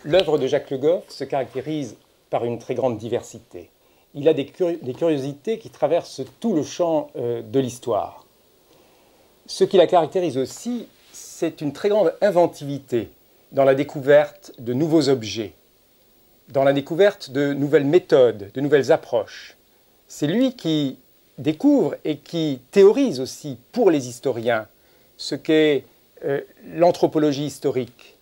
L'œuvre de Jacques Le Goff se caractérise par une très grande diversité. Il a des curiosités qui traversent tout le champ de l'histoire. Ce qui la caractérise aussi, c'est une très grande inventivité dans la découverte de nouveaux objets, dans la découverte de nouvelles méthodes, de nouvelles approches. C'est lui qui découvre et qui théorise aussi pour les historiens ce qu'est l'anthropologie historique,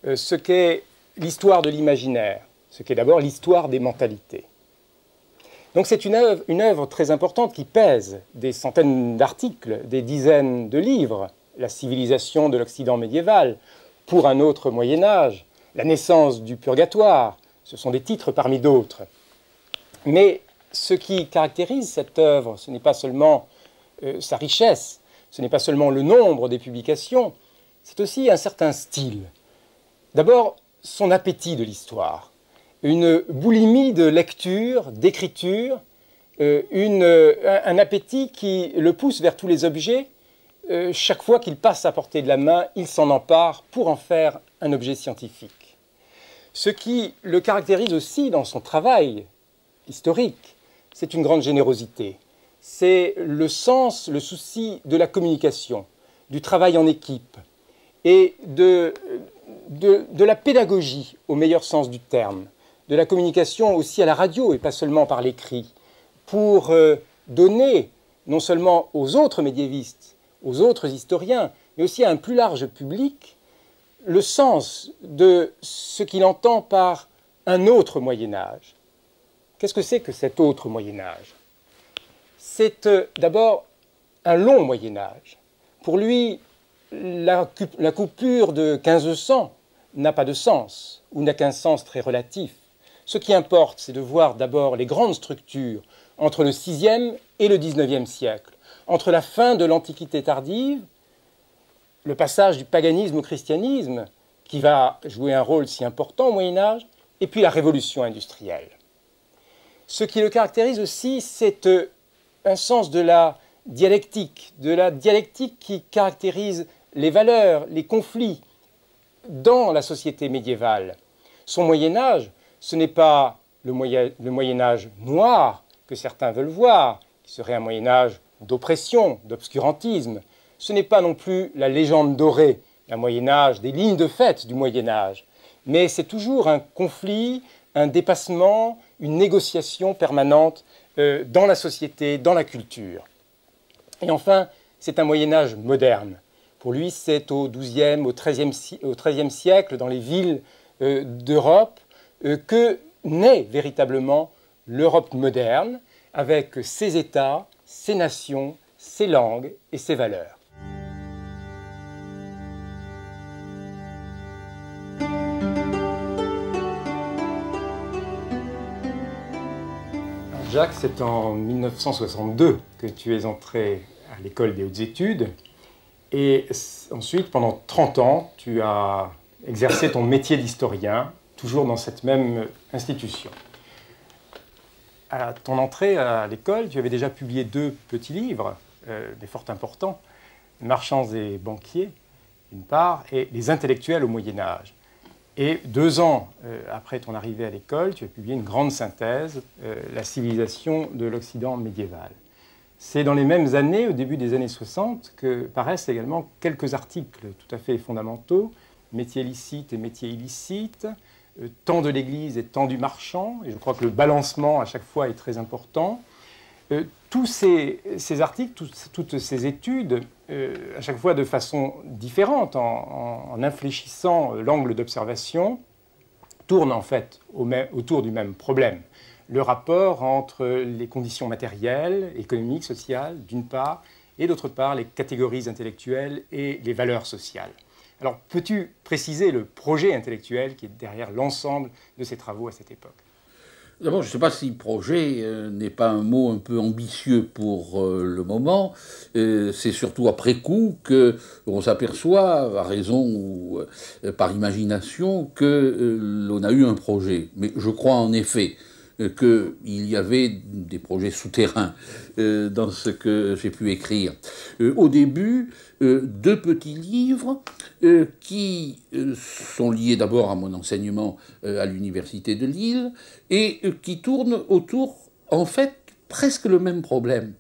ce qu'est l'histoire de l'imaginaire, ce qui est d'abord l'histoire des mentalités. Donc c'est une œuvre très importante qui pèse des centaines d'articles, des dizaines de livres, la civilisation de l'Occident médiéval, pour un autre Moyen-Âge, la naissance du purgatoire, ce sont des titres parmi d'autres. Mais ce qui caractérise cette œuvre, ce n'est pas seulement sa richesse, ce n'est pas seulement le nombre des publications, c'est aussi un certain style. D'abord, son appétit de l'histoire, une boulimie de lecture, d'écriture, un appétit qui le pousse vers tous les objets. Chaque fois qu'il passe à portée de la main, il s'en empare pour en faire un objet scientifique. Ce qui le caractérise aussi dans son travail historique, c'est une grande générosité. C'est le sens, le souci de la communication, du travail en équipe et de la pédagogie au meilleur sens du terme, de la communication aussi à la radio et pas seulement par l'écrit, pour donner non seulement aux autres médiévistes, aux autres historiens, mais aussi à un plus large public, le sens de ce qu'il entend par un autre Moyen-Âge. Qu'est-ce que c'est que cet autre Moyen-Âge? C'est d'abord un long Moyen-Âge. Pour lui, la coupure de 1500 n'a pas de sens, ou n'a qu'un sens très relatif. Ce qui importe, c'est de voir d'abord les grandes structures entre le VIe et le XIXe siècle, entre la fin de l'Antiquité tardive, le passage du paganisme au christianisme, qui va jouer un rôle si important au Moyen-Âge, et puis la révolution industrielle. Ce qui le caractérise aussi, c'est un sens de la dialectique qui caractérise les valeurs, les conflits dans la société médiévale. Son Moyen-Âge, ce n'est pas le Moyen-Âge noir que certains veulent voir, qui serait un Moyen-Âge d'oppression, d'obscurantisme. Ce n'est pas non plus la légende dorée, un Moyen-Âge, des lignes de fête du Moyen-Âge. Mais c'est toujours un conflit, un dépassement, une négociation permanente dans la société, dans la culture. Et enfin, c'est un Moyen-Âge moderne. Pour lui, c'est au XIIe, au XIIIe siècle, dans les villes d'Europe, que naît véritablement l'Europe moderne, avec ses États, ses nations, ses langues et ses valeurs. Alors Jacques, c'est en 1962 que tu es entré à l'école des hautes études. Et ensuite, pendant 30 ans, tu as exercé ton métier d'historien, toujours dans cette même institution. À ton entrée à l'école, tu avais déjà publié 2 petits livres, mais fort importants, Marchands et banquiers, d'une part, et Les intellectuels au Moyen-Âge. Et 2 ans après ton arrivée à l'école, tu as publié une grande synthèse, La civilisation de l'Occident médiéval. C'est dans les mêmes années, au début des années 60, que paraissent également quelques articles tout à fait fondamentaux, Métiers licites et métiers illicites, Temps de l'Église et temps du marchand, et je crois que le balancement à chaque fois est très important. Tous ces articles, toutes ces études, à chaque fois de façon différente, en infléchissant l'angle d'observation, tournent en fait autour du même problème. Le rapport entre les conditions matérielles, économiques, sociales, d'une part, et d'autre part, les catégories intellectuelles et les valeurs sociales. Alors, peux-tu préciser le projet intellectuel qui est derrière l'ensemble de ces travaux à cette époque ? D'abord, je ne sais pas si projet n'est pas un mot un peu ambitieux pour le moment. C'est surtout après coup qu'on s'aperçoit, à raison ou par imagination, que l'on a eu un projet. Mais je crois en effet qu'il y avait des projets souterrains dans ce que j'ai pu écrire. Au début, 2 petits livres qui sont liés d'abord à mon enseignement à l'université de Lille et qui tournent autour, en fait, presque le même problème.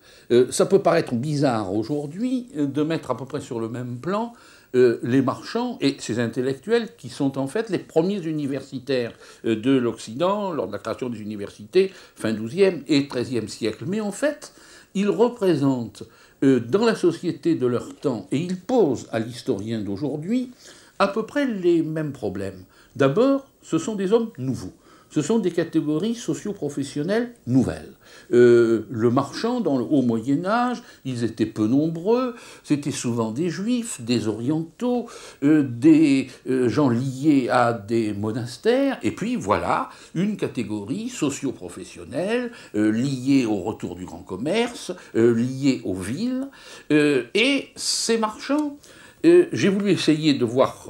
Ça peut paraître bizarre aujourd'hui de mettre à peu près sur le même plan les marchands et ces intellectuels qui sont en fait les premiers universitaires de l'Occident lors de la création des universités fin XIIe et XIIIe siècle. Mais en fait, ils représentent dans la société de leur temps, et ils posent à l'historien d'aujourd'hui à peu près les mêmes problèmes. D'abord, ce sont des hommes nouveaux. Ce sont des catégories socio-professionnelles nouvelles. Le marchand, dans le haut Moyen-Âge, ils étaient peu nombreux, c'était souvent des juifs, des orientaux, des gens liés à des monastères, et puis voilà, une catégorie socio-professionnelle liée au retour du grand commerce, liée aux villes, et ces marchands, j'ai voulu essayer de voir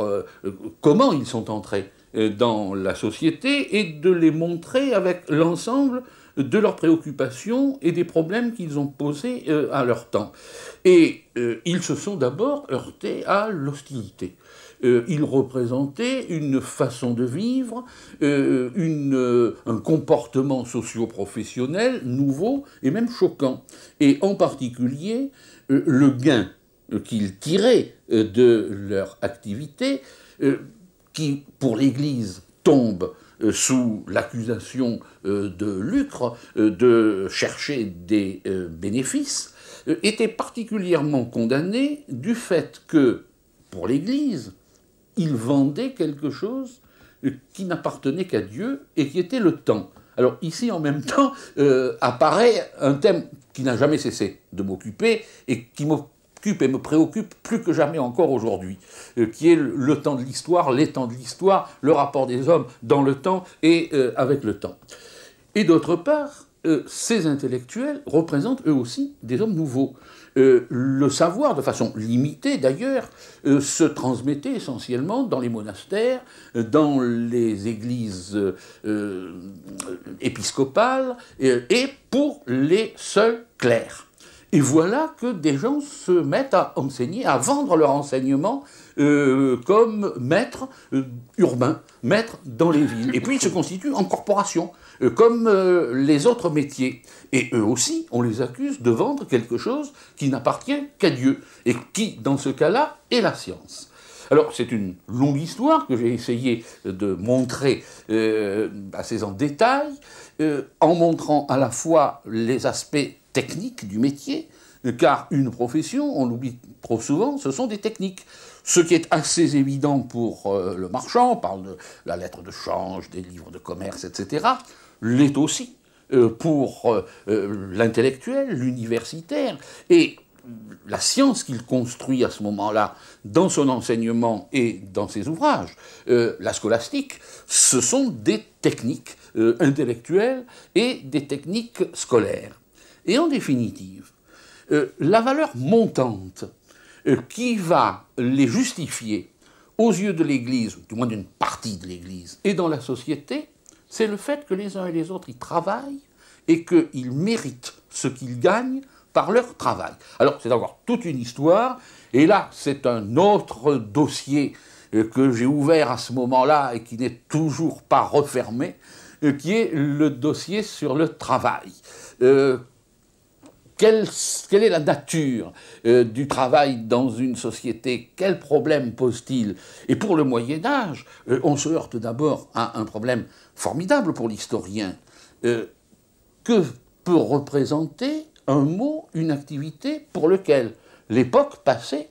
comment ils sont entrés dans la société et de les montrer avec l'ensemble de leurs préoccupations et des problèmes qu'ils ont posés à leur temps. Et ils se sont d'abord heurtés à l'hostilité. Ils représentaient une façon de vivre, un comportement socio-professionnel nouveau et même choquant. Et en particulier, le gain qu'ils tiraient de leur activité, qui, pour l'Église, tombe sous l'accusation de lucre, de chercher des bénéfices, était particulièrement condamné du fait que, pour l'Église, il vendait quelque chose qui n'appartenait qu'à Dieu et qui était le temps. Alors ici, en même temps, apparaît un thème qui n'a jamais cessé de m'occuper et qui m'occupe et me préoccupe plus que jamais encore aujourd'hui, qui est le temps de l'histoire, les temps de l'histoire, le rapport des hommes dans le temps et avec le temps. Et d'autre part, ces intellectuels représentent eux aussi des hommes nouveaux. Le savoir, de façon limitée d'ailleurs, se transmettait essentiellement dans les monastères, dans les églises épiscopales et pour les seuls clercs. Et voilà que des gens se mettent à enseigner, à vendre leur enseignement comme maîtres urbains, maîtres dans les villes. Et puis ils se constituent en corporation, comme les autres métiers. Et eux aussi, on les accuse de vendre quelque chose qui n'appartient qu'à Dieu, et qui, dans ce cas-là, est la science. Alors, c'est une longue histoire que j'ai essayé de montrer assez en détail, en montrant à la fois les aspects techniques du métier, car une profession, on l'oublie trop souvent, ce sont des techniques. Ce qui est assez évident pour le marchand, on parle de la lettre de change, des livres de commerce, etc., l'est aussi pour l'intellectuel, l'universitaire, et la science qu'il construit à ce moment-là dans son enseignement et dans ses ouvrages, la scolastique, ce sont des techniques intellectuelles et des techniques scolaires. Et en définitive, la valeur montante qui va les justifier aux yeux de l'Église, ou du moins d'une partie de l'Église, et dans la société, c'est le fait que les uns et les autres y travaillent et qu'ils méritent ce qu'ils gagnent par leur travail. Alors, c'est encore toute une histoire, et là, c'est un autre dossier que j'ai ouvert à ce moment-là et qui n'est toujours pas refermé, qui est le dossier sur le travail. Quelle est la nature du travail dans une société? Quels problèmes pose-t-il? Et pour le Moyen-Âge, on se heurte d'abord à un problème formidable pour l'historien. Que peut représenter un mot, une activité pour lequel l'époque passée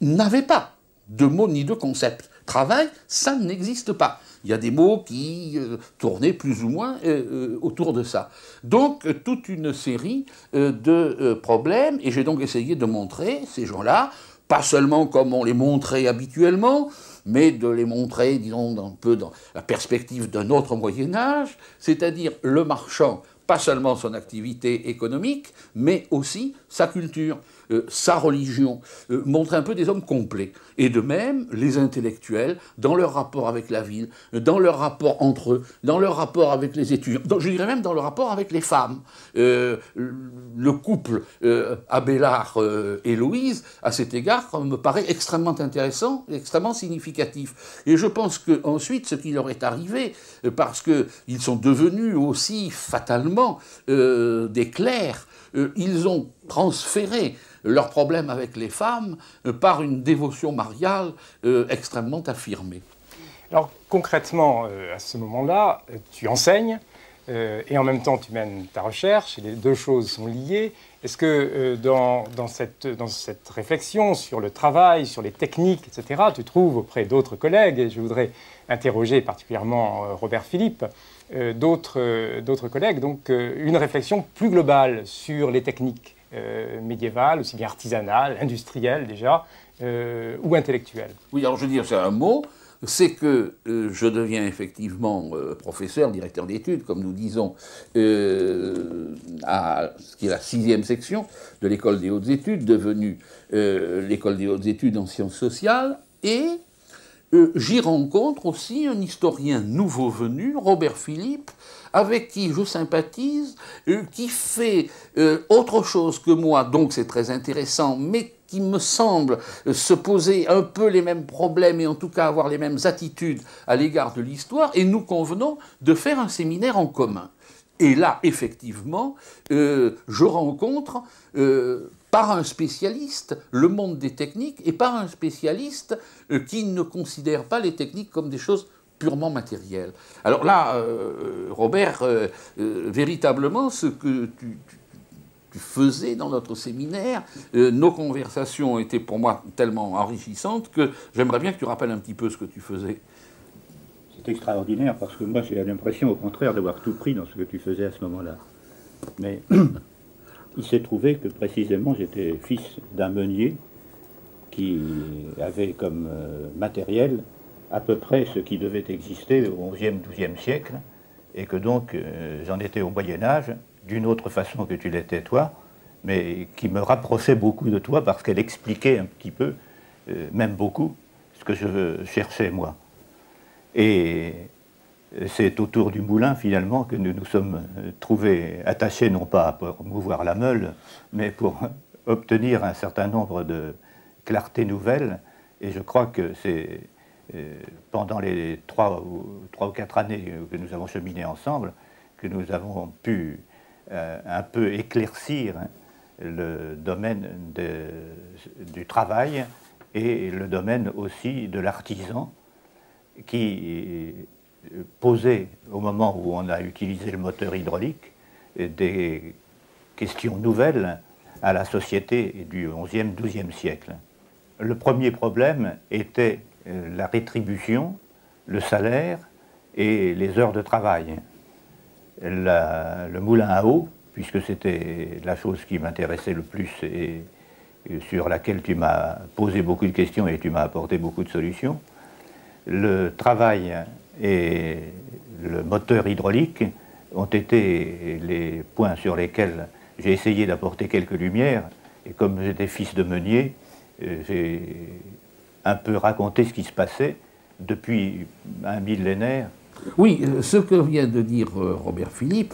n'avait pas de mots ni de concept? Travail, ça n'existe pas. Il y a des mots qui tournaient plus ou moins autour de ça. Donc, toute une série de problèmes, et j'ai donc essayé de montrer ces gens-là, pas seulement comme on les montrait habituellement, mais de les montrer, disons, un peu dans la perspective d'un autre Moyen-Âge, c'est-à-dire le marchand, pas seulement son activité économique, mais aussi sa culture, sa religion, montrer un peu des hommes complets. Et de même, les intellectuels, dans leur rapport avec la ville, dans leur rapport entre eux, dans leur rapport avec les étudiants, je dirais même dans leur rapport avec les femmes. Le couple Abélard et Louise, à cet égard, me paraît extrêmement intéressant, extrêmement significatif. Et je pense qu'ensuite, ce qui leur est arrivé, parce qu'ils sont devenus aussi fatalement des clercs, ils ont transféré leurs problèmes avec les femmes par une dévotion mariale extrêmement affirmée. Alors concrètement, à ce moment-là, tu enseignes et en même temps tu mènes ta recherche, et les deux choses sont liées. Est-ce que dans cette réflexion sur le travail, sur les techniques, etc., tu trouves auprès d'autres collègues, et je voudrais interroger particulièrement Robert Philippe, d'autres collègues, donc une réflexion plus globale sur les techniques médiévales, aussi bien artisanales, industrielles déjà, ou intellectuelles? Oui, alors je veux dire, c'est un mot, c'est que je deviens effectivement professeur, directeur d'études, comme nous disons, à ce qui est la 6e section de l'école des hautes études, devenue l'école des hautes études en sciences sociales, et j'y rencontre aussi un historien nouveau venu, Robert Philippe, avec qui je sympathise, qui fait autre chose que moi, donc c'est très intéressant, mais qui me semble se poser un peu les mêmes problèmes et en tout cas avoir les mêmes attitudes à l'égard de l'histoire, et nous convenons de faire un séminaire en commun. Et là, effectivement, je rencontre par un spécialiste le monde des techniques et par un spécialiste qui ne considère pas les techniques comme des choses purement matérielles. Alors là, Robert, véritablement, ce que tu faisais dans notre séminaire, nos conversations étaient pour moi tellement enrichissantes que j'aimerais bien que tu rappelles un petit peu ce que tu faisais. C'est extraordinaire parce que moi j'ai l'impression au contraire d'avoir tout pris dans ce que tu faisais à ce moment-là. Mais il s'est trouvé que précisément j'étais fils d'un meunier qui avait comme matériel à peu près ce qui devait exister au XIe, XIIe siècle, et que donc j'en étais au Moyen-Âge, d'une autre façon que tu l'étais toi, mais qui me rapprochait beaucoup de toi parce qu'elle expliquait un petit peu, même beaucoup, ce que je cherchais moi. Et c'est autour du moulin, finalement, que nous nous sommes trouvés attachés, non pas pour mouvoir la meule, mais pour obtenir un certain nombre de clartés nouvelles. Et je crois que c'est pendant les 3 ou 4 années que nous avons cheminé ensemble que nous avons pu un peu éclaircir le domaine du travail et le domaine aussi de l'artisan, qui posait, au moment où on a utilisé le moteur hydraulique, des questions nouvelles à la société du XIe, XIIe siècle. Le premier problème était la rétribution, le salaire et les heures de travail. Le moulin à eau, puisque c'était la chose qui m'intéressait le plus et sur laquelle tu m'as posé beaucoup de questions et tu m'as apporté beaucoup de solutions, le travail et le moteur hydraulique ont été les points sur lesquels j'ai essayé d'apporter quelques lumières. Et comme j'étais fils de meunier, j'ai un peu raconté ce qui se passait depuis un millénaire. Oui, ce que vient de dire Robert Philippe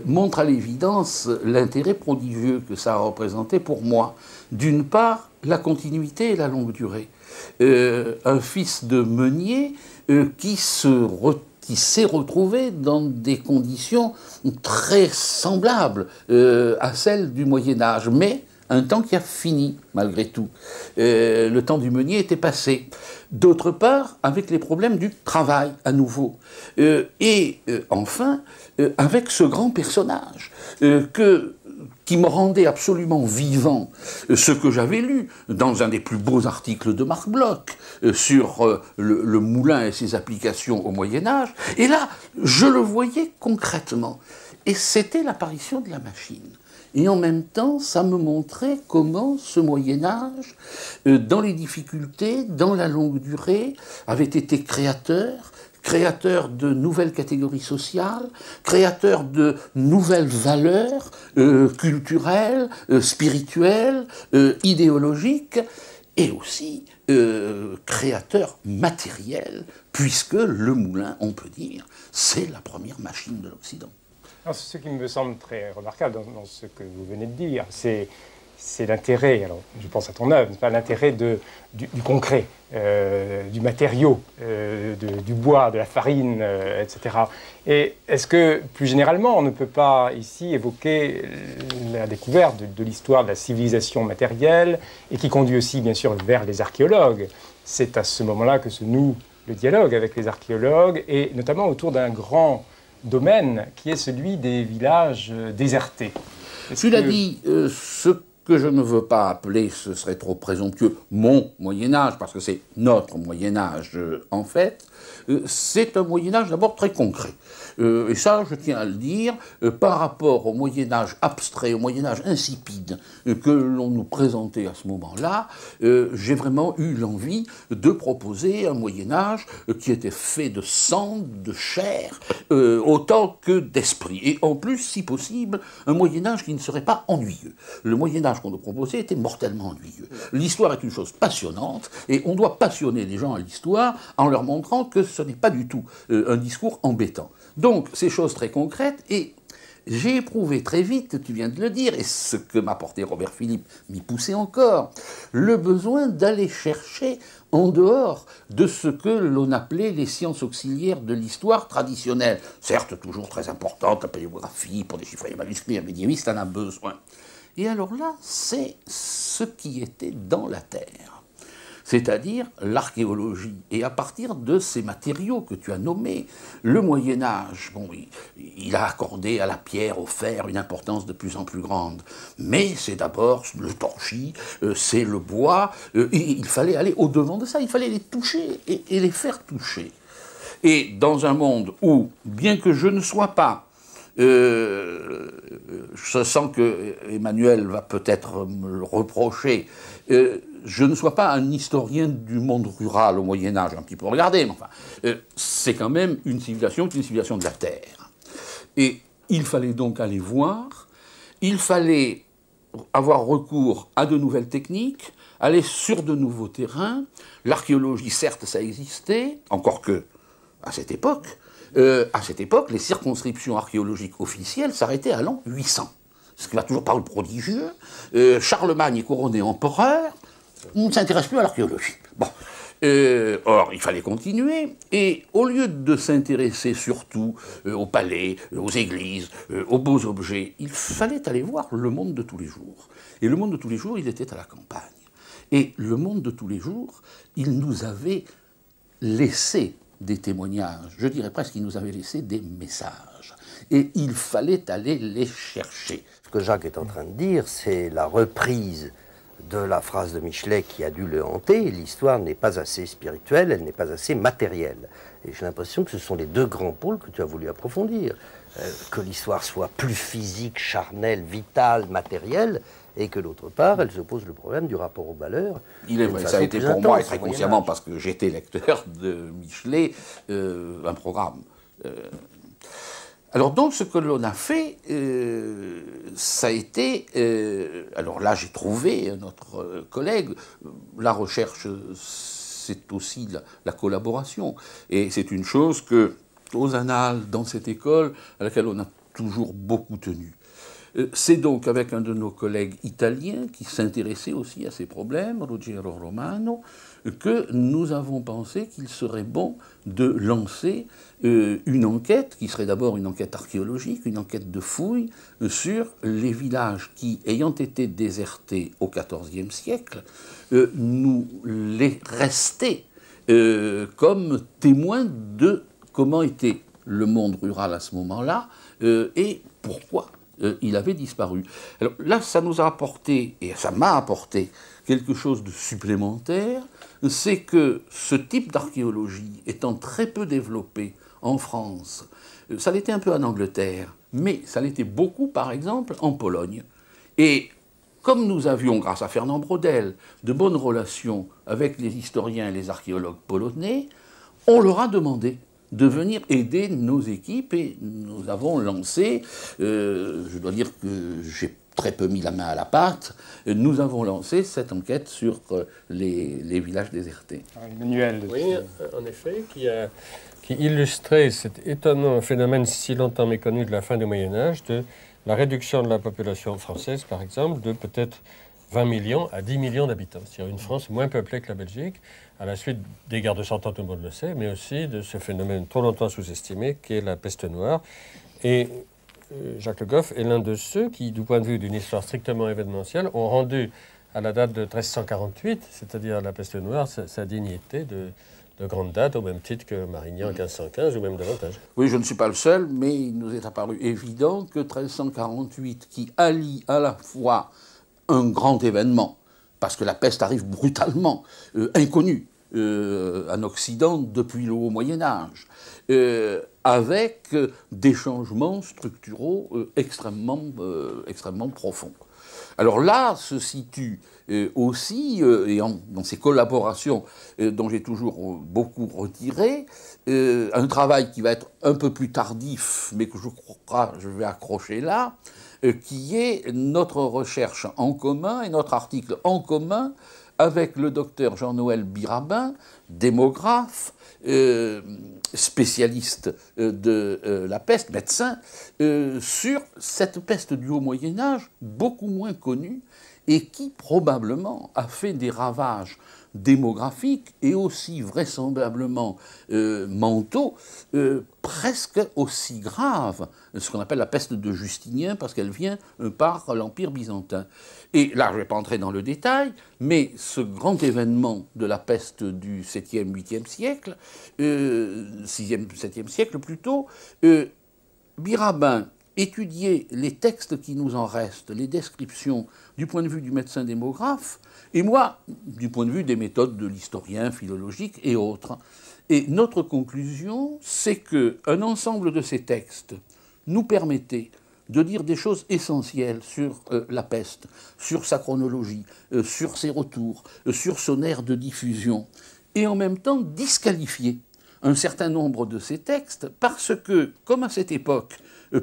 montre à l'évidence l'intérêt prodigieux que ça a représenté pour moi. D'une part, la continuité et la longue durée. Un fils de meunier qui s'est retrouvé dans des conditions très semblables à celles du Moyen-Âge, mais un temps qui a fini, malgré tout. Le temps du meunier était passé. D'autre part, avec les problèmes du travail, à nouveau. Enfin, avec ce grand personnage qui me rendait absolument vivant ce que j'avais lu dans un des plus beaux articles de Marc Bloch sur le moulin et ses applications au Moyen-Âge. Et là, je le voyais concrètement. Et c'était l'apparition de la machine. Et en même temps, ça me montrait comment ce Moyen-Âge, dans les difficultés, dans la longue durée, avait été créateur de nouvelles catégories sociales, créateur de nouvelles valeurs culturelles, spirituelles, idéologiques, et aussi créateur matériel, puisque le moulin, on peut dire, c'est la première machine de l'Occident. Ce qui me semble très remarquable dans ce que vous venez de dire, c'est l'intérêt, alors je pense à ton œuvre, pas l'intérêt du concret, du matériau, du bois, de la farine, etc. Et est-ce que, plus généralement, on ne peut pas ici évoquer la découverte de l'histoire de la civilisation matérielle et qui conduit aussi, bien sûr, vers les archéologues? C'est à ce moment-là que se noue le dialogue avec les archéologues, et notamment autour d'un grand domaine qui est celui des villages désertés. Tu l'as dit, ce que je ne veux pas appeler, ce serait trop présomptueux, mon Moyen-Âge, parce que c'est notre Moyen-Âge en fait, c'est un Moyen-Âge d'abord très concret. Et ça, je tiens à le dire, par rapport au Moyen-Âge abstrait, au Moyen-Âge insipide que l'on nous présentait à ce moment-là, j'ai vraiment eu l'envie de proposer un Moyen-Âge qui était fait de sang, de chair, autant que d'esprit. Et en plus, si possible, un Moyen-Âge qui ne serait pas ennuyeux. Le Moyen-Âge qu'on nous proposait était mortellement ennuyeux. L'histoire est une chose passionnante, et on doit passionner les gens à l'histoire en leur montrant que ce n'est pas du tout un discours embêtant. Donc, ces choses très concrètes, et j'ai éprouvé très vite, tu viens de le dire, et ce que m'a apporté Robert Philippe m'y poussait encore, le besoin d'aller chercher en dehors de ce que l'on appelait les sciences auxiliaires de l'histoire traditionnelle. Certes, toujours très importante, la paléographie, pour déchiffrer les manuscrits, un médiéviste en a besoin. Et alors là, c'est ce qui était dans la terre. C'est-à-dire l'archéologie. Et à partir de ces matériaux que tu as nommés, le Moyen-Âge, bon, il a accordé à la pierre, au fer, une importance de plus en plus grande. Mais c'est d'abord le torchis, c'est le bois, et il fallait aller au-devant de ça, il fallait les toucher et les faire toucher. Et dans un monde où, bien que je ne sois pas je sens que Emmanuel va peut-être me le reprocher. Je ne sois pas un historien du monde rural au Moyen-Âge, un petit peu regardé, mais enfin, c'est quand même une civilisation qui est une civilisation de la terre. Et il fallait donc aller voir, il fallait avoir recours à de nouvelles techniques, aller sur de nouveaux terrains. L'archéologie, certes, ça existait, encore que, à cette époque, les circonscriptions archéologiques officielles s'arrêtaient à l'an 800. Ce qui va toujours par le prodigieux. Charlemagne est couronné empereur, on ne s'intéresse plus à l'archéologie. Bon. Or, il fallait continuer, et au lieu de s'intéresser surtout au palais, aux églises, aux beaux objets, il fallait aller voir le monde de tous les jours. Et le monde de tous les jours, il était à la campagne. Et le monde de tous les jours, il nous avait laissé des témoignages, je dirais presque qu'il nous avait laissé des messages. Et il fallait aller les chercher. Ce que Jacques est en train de dire, c'est la reprise de la phrase de Michelet qui a dû le hanter. L'histoire n'est pas assez spirituelle, elle n'est pas assez matérielle. Et j'ai l'impression que ce sont les deux grands pôles que tu as voulu approfondir. Que l'histoire soit plus physique, charnelle, vitale, matérielle, et que d'autre part, elle se pose le problème du rapport aux valeurs. Il est vrai, ça a été pour moi, et très consciemment, parce que j'étais lecteur de Michelet, un programme. Alors donc, ce que l'on a fait, ça a été... alors là, j'ai trouvé notre collègue, la recherche, c'est aussi la collaboration. Et c'est une chose que, aux annales, dans cette école, à laquelle on a toujours beaucoup tenu. C'est donc avec un de nos collègues italiens qui s'intéressait aussi à ces problèmes, Ruggiero Romano, que nous avons pensé qu'il serait bon de lancer une enquête, qui serait d'abord une enquête archéologique, une enquête de fouille, sur les villages qui, ayant été désertés au XIVe siècle, nous les restaient comme témoins de comment était le monde rural à ce moment-là et pourquoi il avait disparu. Alors là, ça nous a apporté, et ça m'a apporté, quelque chose de supplémentaire, c'est que ce type d'archéologie étant très peu développé en France, ça l'était un peu en Angleterre, mais ça l'était beaucoup, par exemple, en Pologne. Et comme nous avions, grâce à Fernand Braudel, de bonnes relations avec les historiens et les archéologues polonais, on leur a demandé de venir aider nos équipes et nous avons lancé, je dois dire que j'ai très peu mis la main à la pâte, nous avons lancé cette enquête sur les villages désertés. Emmanuel. Oui, en effet, qui illustrait cet étonnant phénomène si longtemps méconnu de la fin du Moyen-Âge, de la réduction de la population française, par exemple, de peut-être 20 millions à 10 millions d'habitants. C'est-à-dire une France moins peuplée que la Belgique, à la suite des guerres de 100 ans, tout le monde le sait, mais aussi de ce phénomène trop longtemps sous-estimé qu'est la peste noire. Et Jacques Le Goff est l'un de ceux qui, du point de vue d'une histoire strictement événementielle, ont rendu à la date de 1348, c'est-à-dire la peste noire, sa dignité de grande date, au même titre que Marignan en 1515, ou même davantage. Oui, je ne suis pas le seul, mais il nous est apparu évident que 1348, qui allie à la fois un grand événement, parce que la peste arrive brutalement, inconnue en Occident depuis le haut Moyen-Âge, avec des changements structuraux extrêmement profonds. Alors là se situe aussi, et dans ces collaborations dont j'ai toujours beaucoup retiré, un travail qui va être un peu plus tardif, mais que je crois je vais accrocher là, qui est notre recherche en commun et notre article en commun avec le docteur Jean-Noël Birabin, démographe, spécialiste de la peste, médecin, sur cette peste du haut Moyen-Âge, beaucoup moins connue, et qui probablement a fait des ravages démographiques et aussi vraisemblablement mentaux, presque aussi graves, ce qu'on appelle la peste de Justinien, parce qu'elle vient par l'Empire byzantin. Et là, je ne vais pas entrer dans le détail, mais ce grand événement de la peste du 7e, 8e siècle, 6e, 7e siècle plutôt, Birabin étudier les textes qui nous en restent, les descriptions du point de vue du médecin démographe, et moi, du point de vue des méthodes de l'historien philologique et autres. Et notre conclusion, c'est qu'un ensemble de ces textes nous permettait de dire des choses essentielles sur la peste, sur sa chronologie, sur ses retours, sur son aire de diffusion, et en même temps disqualifier un certain nombre de ces textes parce que, comme à cette époque,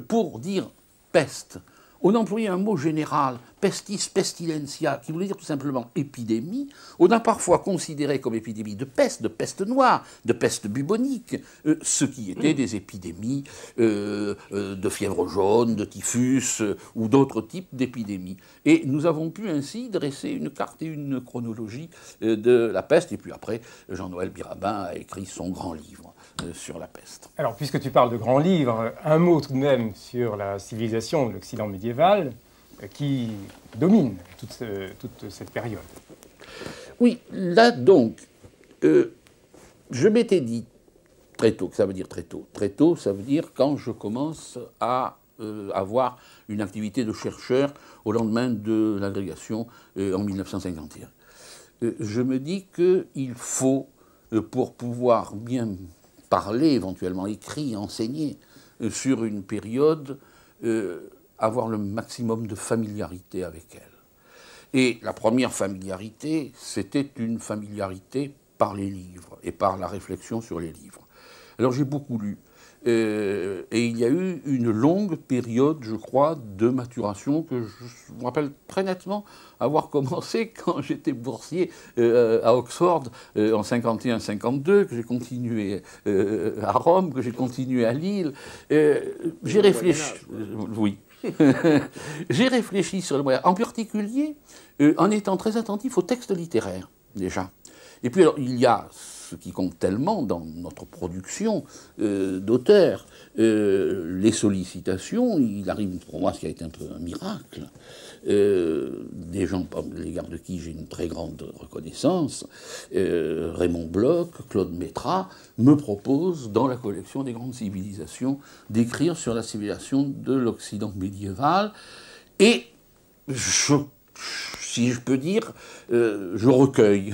pour dire peste, on employait un mot général, pestis pestilentia, qui voulait dire tout simplement épidémie. On a parfois considéré comme épidémie de peste noire, de peste bubonique, ce qui étaient des épidémies de fièvre jaune, de typhus ou d'autres types d'épidémies. Et nous avons pu ainsi dresser une carte et une chronologie de la peste. Et puis après, Jean-Noël Birabin a écrit son grand livre sur la peste. Alors, puisque tu parles de grands livres, un mot tout de même sur la civilisation de l'Occident médiéval qui domine toute cette période. Oui, là donc, je m'étais dit très tôt, que ça veut dire très tôt. Très tôt, ça veut dire quand je commence à avoir une activité de chercheur au lendemain de l'agrégation en 1951. Je me dis qu'il faut, pour pouvoir bien parler, éventuellement écrit, enseigner sur une période, avoir le maximum de familiarité avec elle. Et la première familiarité, c'était une familiarité par les livres et par la réflexion sur les livres. Alors j'ai beaucoup lu. Et il y a eu une longue période, je crois, de maturation que je me rappelle très nettement avoir commencé quand j'étais boursier à Oxford en 51-52, que j'ai continué à Rome, que j'ai continué à Lille. J'ai réfléchi. Oui. j'ai réfléchi sur le Moyen Âge, en particulier en étant très attentif aux textes littéraires, déjà. Et puis, alors, il y a ce qui compte tellement dans notre production d'auteurs, les sollicitations. Il arrive pour moi ce qui a été un peu un miracle. Des gens à l'égard de qui j'ai une très grande reconnaissance, Raymond Bloch, Claude Métras, me proposent dans la collection des grandes civilisations d'écrire sur la civilisation de l'Occident médiéval. Et si je peux dire, je recueille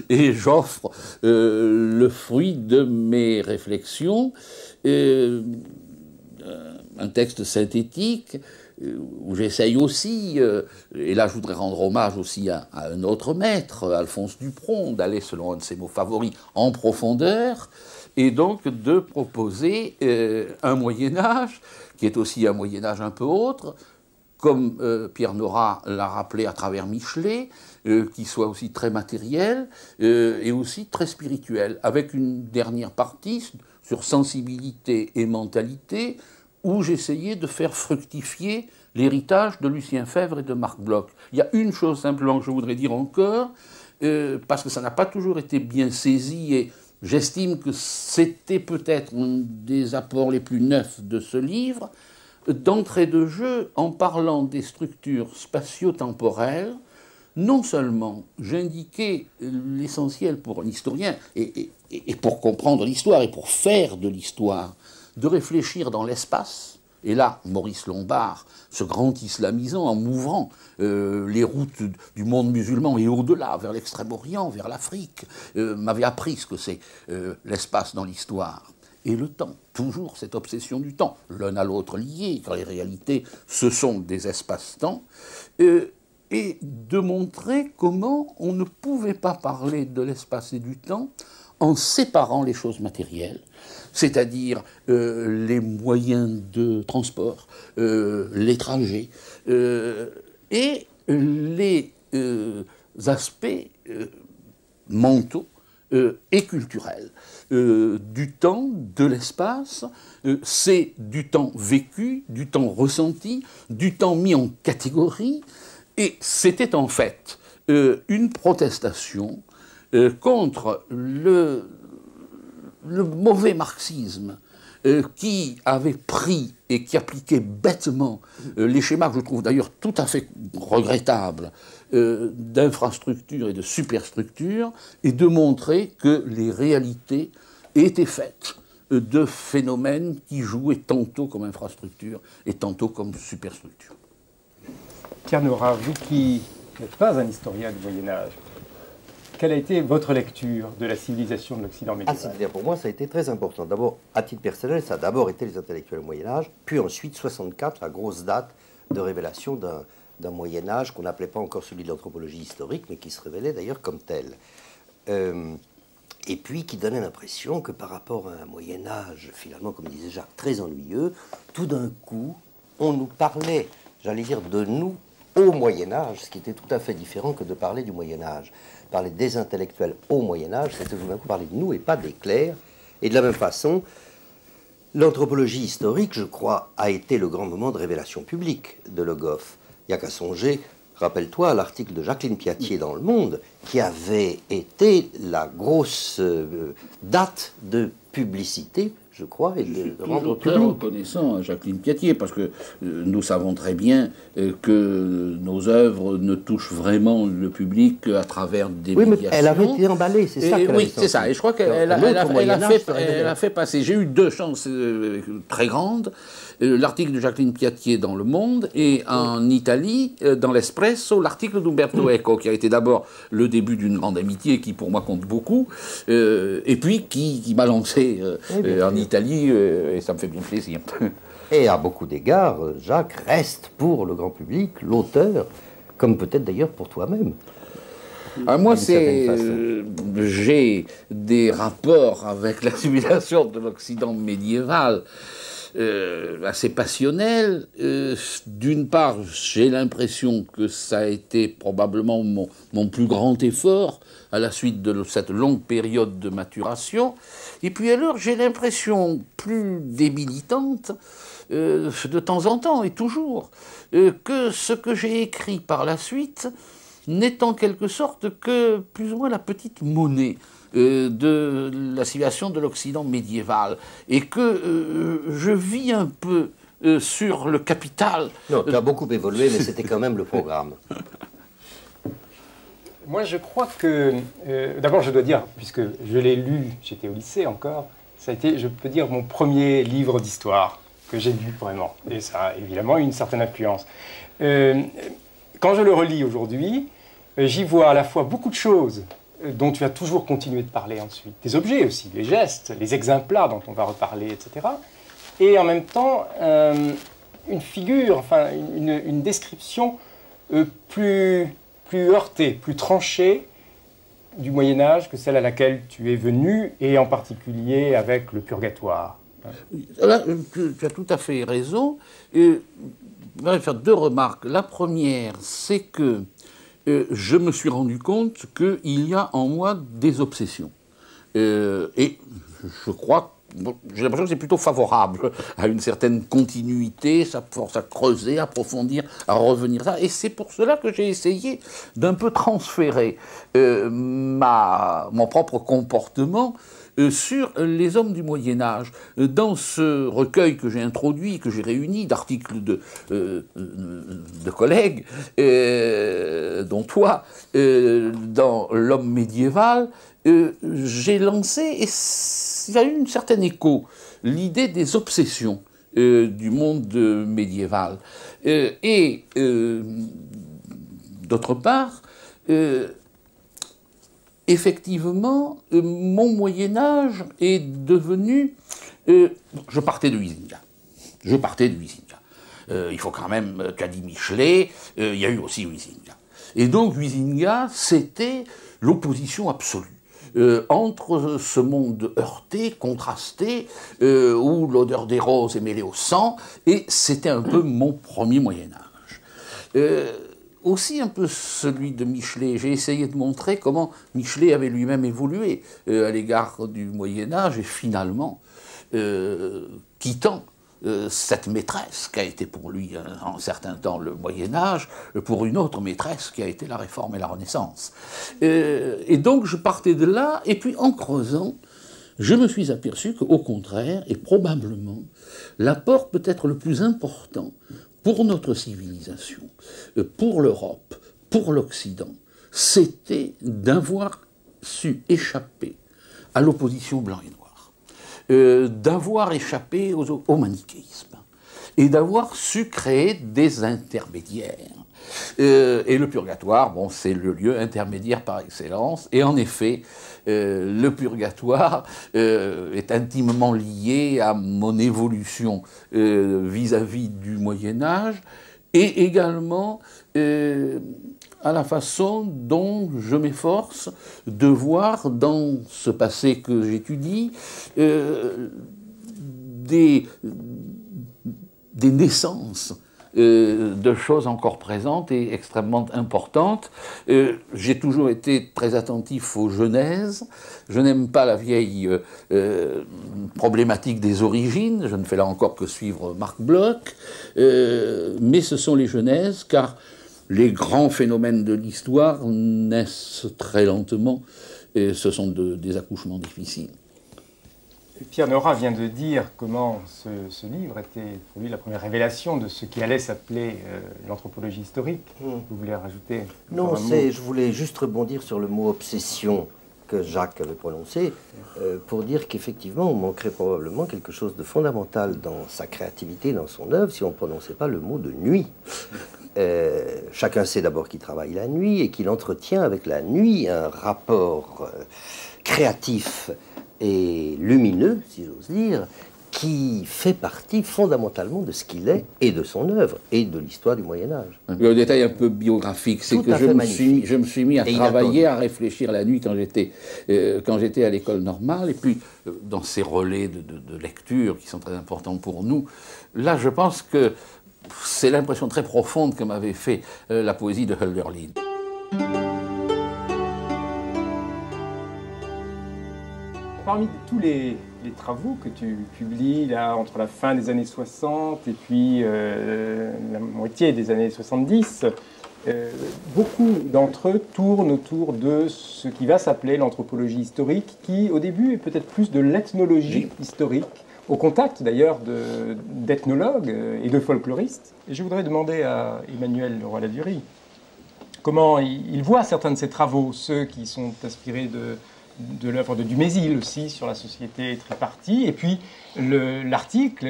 et j'offre le fruit de mes réflexions, un texte synthétique où j'essaye aussi, et là je voudrais rendre hommage aussi à un autre maître, Alphonse Dupron, d'aller, selon un de ses mots favoris, en profondeur, et donc de proposer un Moyen-Âge, qui est aussi un Moyen-Âge un peu autre, comme Pierre Nora l'a rappelé à travers Michelet, qui soit aussi très matériel et aussi très spirituel, avec une dernière partie sur sensibilité et mentalité, où j'essayais de faire fructifier l'héritage de Lucien Febvre et de Marc Bloch. Il y a une chose simplement que je voudrais dire encore, parce que ça n'a pas toujours été bien saisi, et j'estime que c'était peut-être un des apports les plus neufs de ce livre, d'entrée de jeu, en parlant des structures spatio-temporelles, non seulement j'indiquais l'essentiel pour un historien, et pour comprendre l'histoire, et pour faire de l'histoire, de réfléchir dans l'espace, et là, Maurice Lombard, ce grand islamisant, en m'ouvrant les routes du monde musulman et au-delà, vers l'Extrême-Orient, vers l'Afrique, m'avait appris ce que c'est l'espace dans l'histoire. Et le temps, toujours cette obsession du temps, l'un à l'autre liés, car les réalités, ce sont des espaces-temps, et de montrer comment on ne pouvait pas parler de l'espace et du temps en séparant les choses matérielles, c'est-à-dire les moyens de transport, les trajets, et les aspects mentaux et culturels du temps, de l'espace. C'est du temps vécu, du temps ressenti, du temps mis en catégorie, et c'était en fait une protestation contre le mauvais marxisme qui avait pris et qui appliquait bêtement les schémas que je trouve d'ailleurs tout à fait regrettables d'infrastructures et de superstructures, et de montrer que les réalités étaient faites de phénomènes qui jouaient tantôt comme infrastructure et tantôt comme superstructure. Pierre Nora, vous qui n'êtes pas un historien du Moyen-Âge, quelle a été votre lecture de la civilisation de l'Occident médiéval? C'est-à-dire pour moi, ça a été très important. D'abord, à titre personnel, ça a d'abord été les intellectuels au Moyen-Âge, puis ensuite, 64, la grosse date de révélation d'un Moyen-Âge qu'on n'appelait pas encore celui de l'anthropologie historique, mais qui se révélait d'ailleurs comme tel. Et puis qui donnait l'impression que par rapport à un Moyen-Âge, finalement, comme disait Jacques, très ennuyeux, tout d'un coup, on nous parlait, j'allais dire, de nous au Moyen-Âge, ce qui était tout à fait différent que de parler du Moyen-Âge. Parler des intellectuels au Moyen-Âge, c'était tout d'un coup parler de nous et pas des clercs. Et de la même façon, l'anthropologie historique, je crois, a été le grand moment de révélation publique de Le Goff. Il n'y a qu'à songer, rappelle-toi, à l'article de Jacqueline Piatier dans Le Monde, qui avait été la grosse date de publicité, je crois, et de rendre très reconnaissant à Jacqueline Piatier, parce que nous savons très bien que nos œuvres ne touchent vraiment le public qu'à travers des médiations. Oui, mais elle avait été emballée, c'est ça qu'elle Oui, c'est ça, et je crois qu'elle a fait passer. J'ai eu deux chances très grandes. L'article de Jacqueline Piatier dans Le Monde, et en Italie, dans l'Espresso, l'article d'Umberto Eco, qui a été d'abord le début d'une grande amitié qui, pour moi, compte beaucoup, et puis qui m'a lancé en Italie, et ça me fait bien plaisir. Et à beaucoup d'égards, Jacques reste pour le grand public l'auteur, comme peut-être d'ailleurs pour toi-même. Moi, j'ai des rapports avec la civilisation de l'Occident médiéval assez passionnel. D'une part, j'ai l'impression que ça a été probablement mon plus grand effort à la suite de cette longue période de maturation. Et puis alors, j'ai l'impression plus débilitante de temps en temps et toujours, que ce que j'ai écrit par la suite n'est en quelque sorte que plus ou moins la petite monnaie de la civilisation de l'Occident médiéval, et que je vis un peu sur le capital. Non, tu as beaucoup évolué, mais c'était quand même le programme. Moi, je crois que... D'abord, je dois dire, puisque je l'ai lu, j'étais au lycée encore, ça a été, je peux dire, mon premier livre d'histoire que j'ai lu vraiment. Et ça a évidemment eu une certaine influence. Quand je le relis aujourd'hui, j'y vois à la fois beaucoup de choses dont tu as toujours continué de parler ensuite, des objets aussi, les gestes, les exemples dont on va reparler, etc. Et en même temps, une figure, enfin une description plus heurtée, plus tranchée du Moyen-Âge que celle à laquelle tu es venu, et en particulier avec le purgatoire. Là, tu as tout à fait raison. Je vais faire deux remarques. La première, c'est que je me suis rendu compte qu'il y a en moi des obsessions. Et je crois, j'ai l'impression que c'est plutôt favorable à une certaine continuité, ça force à creuser, à approfondir, à revenir là. Et c'est pour cela que j'ai essayé d'un peu transférer mon propre comportement sur les hommes du Moyen-Âge. Dans ce recueil que j'ai introduit, que j'ai réuni d'articles de collègues, dont toi, dans L'homme médiéval, j'ai lancé, et il y a eu un certain écho, l'idée des obsessions du monde médiéval. Et d'autre part, effectivement, mon Moyen-Âge est devenu... je partais de Huizinga. Il faut quand même, qu'a dit Michelet, il y a eu aussi Huizinga. Et donc Huizinga, c'était l'opposition absolue entre ce monde heurté, contrasté, où l'odeur des roses est mêlée au sang, et c'était un peu mon premier Moyen-Âge. Aussi un peu celui de Michelet. J'ai essayé de montrer comment Michelet avait lui-même évolué à l'égard du Moyen-Âge, et finalement, quittant cette maîtresse qui a été pour lui en un certain temps le Moyen-Âge, pour une autre maîtresse qui a été la Réforme et la Renaissance. Et donc je partais de là, et puis en creusant, je me suis aperçu qu'au contraire, et probablement, l'apport peut-être le plus important pour notre civilisation, pour l'Europe, pour l'Occident, c'était d'avoir su échapper à l'opposition blanc et noir. D'avoir échappé au manichéisme, et d'avoir su créer des intermédiaires. Et le purgatoire, bon, c'est le lieu intermédiaire par excellence, et en effet, le purgatoire est intimement lié à mon évolution vis-à-vis du Moyen-Âge, et également à la façon dont je m'efforce de voir dans ce passé que j'étudie des naissances de choses encore présentes et extrêmement importantes. J'ai toujours été très attentif aux genèses. Je n'aime pas la vieille problématique des origines. Je ne fais là encore que suivre Marc Bloch. Mais ce sont les genèses, car les grands phénomènes de l'histoire naissent très lentement, et ce sont des accouchements difficiles. Pierre Nora vient de dire comment ce livre était pour lui la première révélation de ce qui allait s'appeler l'anthropologie historique. Vous voulez rajouter? Non, je voulais juste rebondir sur le mot obsession que Jacques avait prononcé, pour dire qu'effectivement on manquerait probablement quelque chose de fondamental dans sa créativité, dans son œuvre, si on ne prononçait pas le mot de nuit. Chacun sait d'abord qu'il travaille la nuit et qu'il entretient avec la nuit un rapport créatif et lumineux, si j'ose dire, qui fait partie fondamentalement de ce qu'il est et de son œuvre et de l'histoire du Moyen-Âge. Le détail un peu biographique, c'est que je me suis mis à travailler, à réfléchir la nuit quand j'étais à l'école normale, et puis dans ces relais de lecture qui sont très importants pour nous, là je pense que c'est l'impression très profonde que m'avait fait la poésie de Hölderlin. Parmi tous les travaux que tu publies là, entre la fin des années 60 et puis la moitié des années 70, beaucoup d'entre eux tournent autour de ce qui va s'appeler l'anthropologie historique, qui au début est peut-être plus de l'ethnologie historique, au contact d'ailleurs d'ethnologues et de folkloristes. Et je voudrais demander à Emmanuel Leroy-Ladurie comment il voit certains de ces travaux, ceux qui sont inspirés de l'œuvre de Dumézil aussi sur la société tripartie, et puis l'article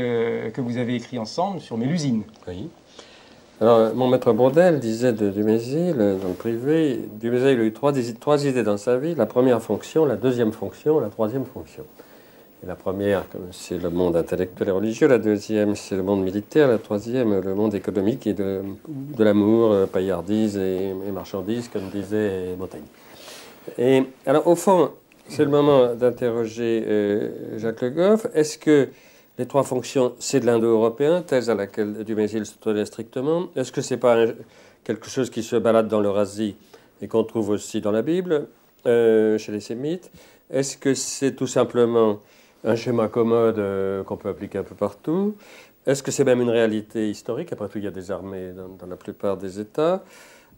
que vous avez écrit ensemble sur Mélusine. Oui. Alors, mon maître Bourdelle disait de Dumézil, dans le privé, Dumézil a eu trois idées dans sa vie, la première fonction, la deuxième fonction, la troisième fonction. Et la première, c'est le monde intellectuel et religieux, la deuxième, c'est le monde militaire, la troisième, le monde économique et de l'amour, paillardise et marchandise, comme disait Montaigne. Et alors, au fond, c'est le moment d'interroger Jacques Le Goff. Est-ce que les trois fonctions, c'est de l'indo-européen, thèse à laquelle Dumézil se tenait strictement? Est-ce que c'est pas quelque chose qui se balade dans l'Eurasie et qu'on trouve aussi dans la Bible, chez les Sémites? Est-ce que c'est tout simplement un schéma commode qu'on peut appliquer un peu partout? Est-ce que c'est même une réalité historique? Après tout, il y a des armées dans la plupart des États.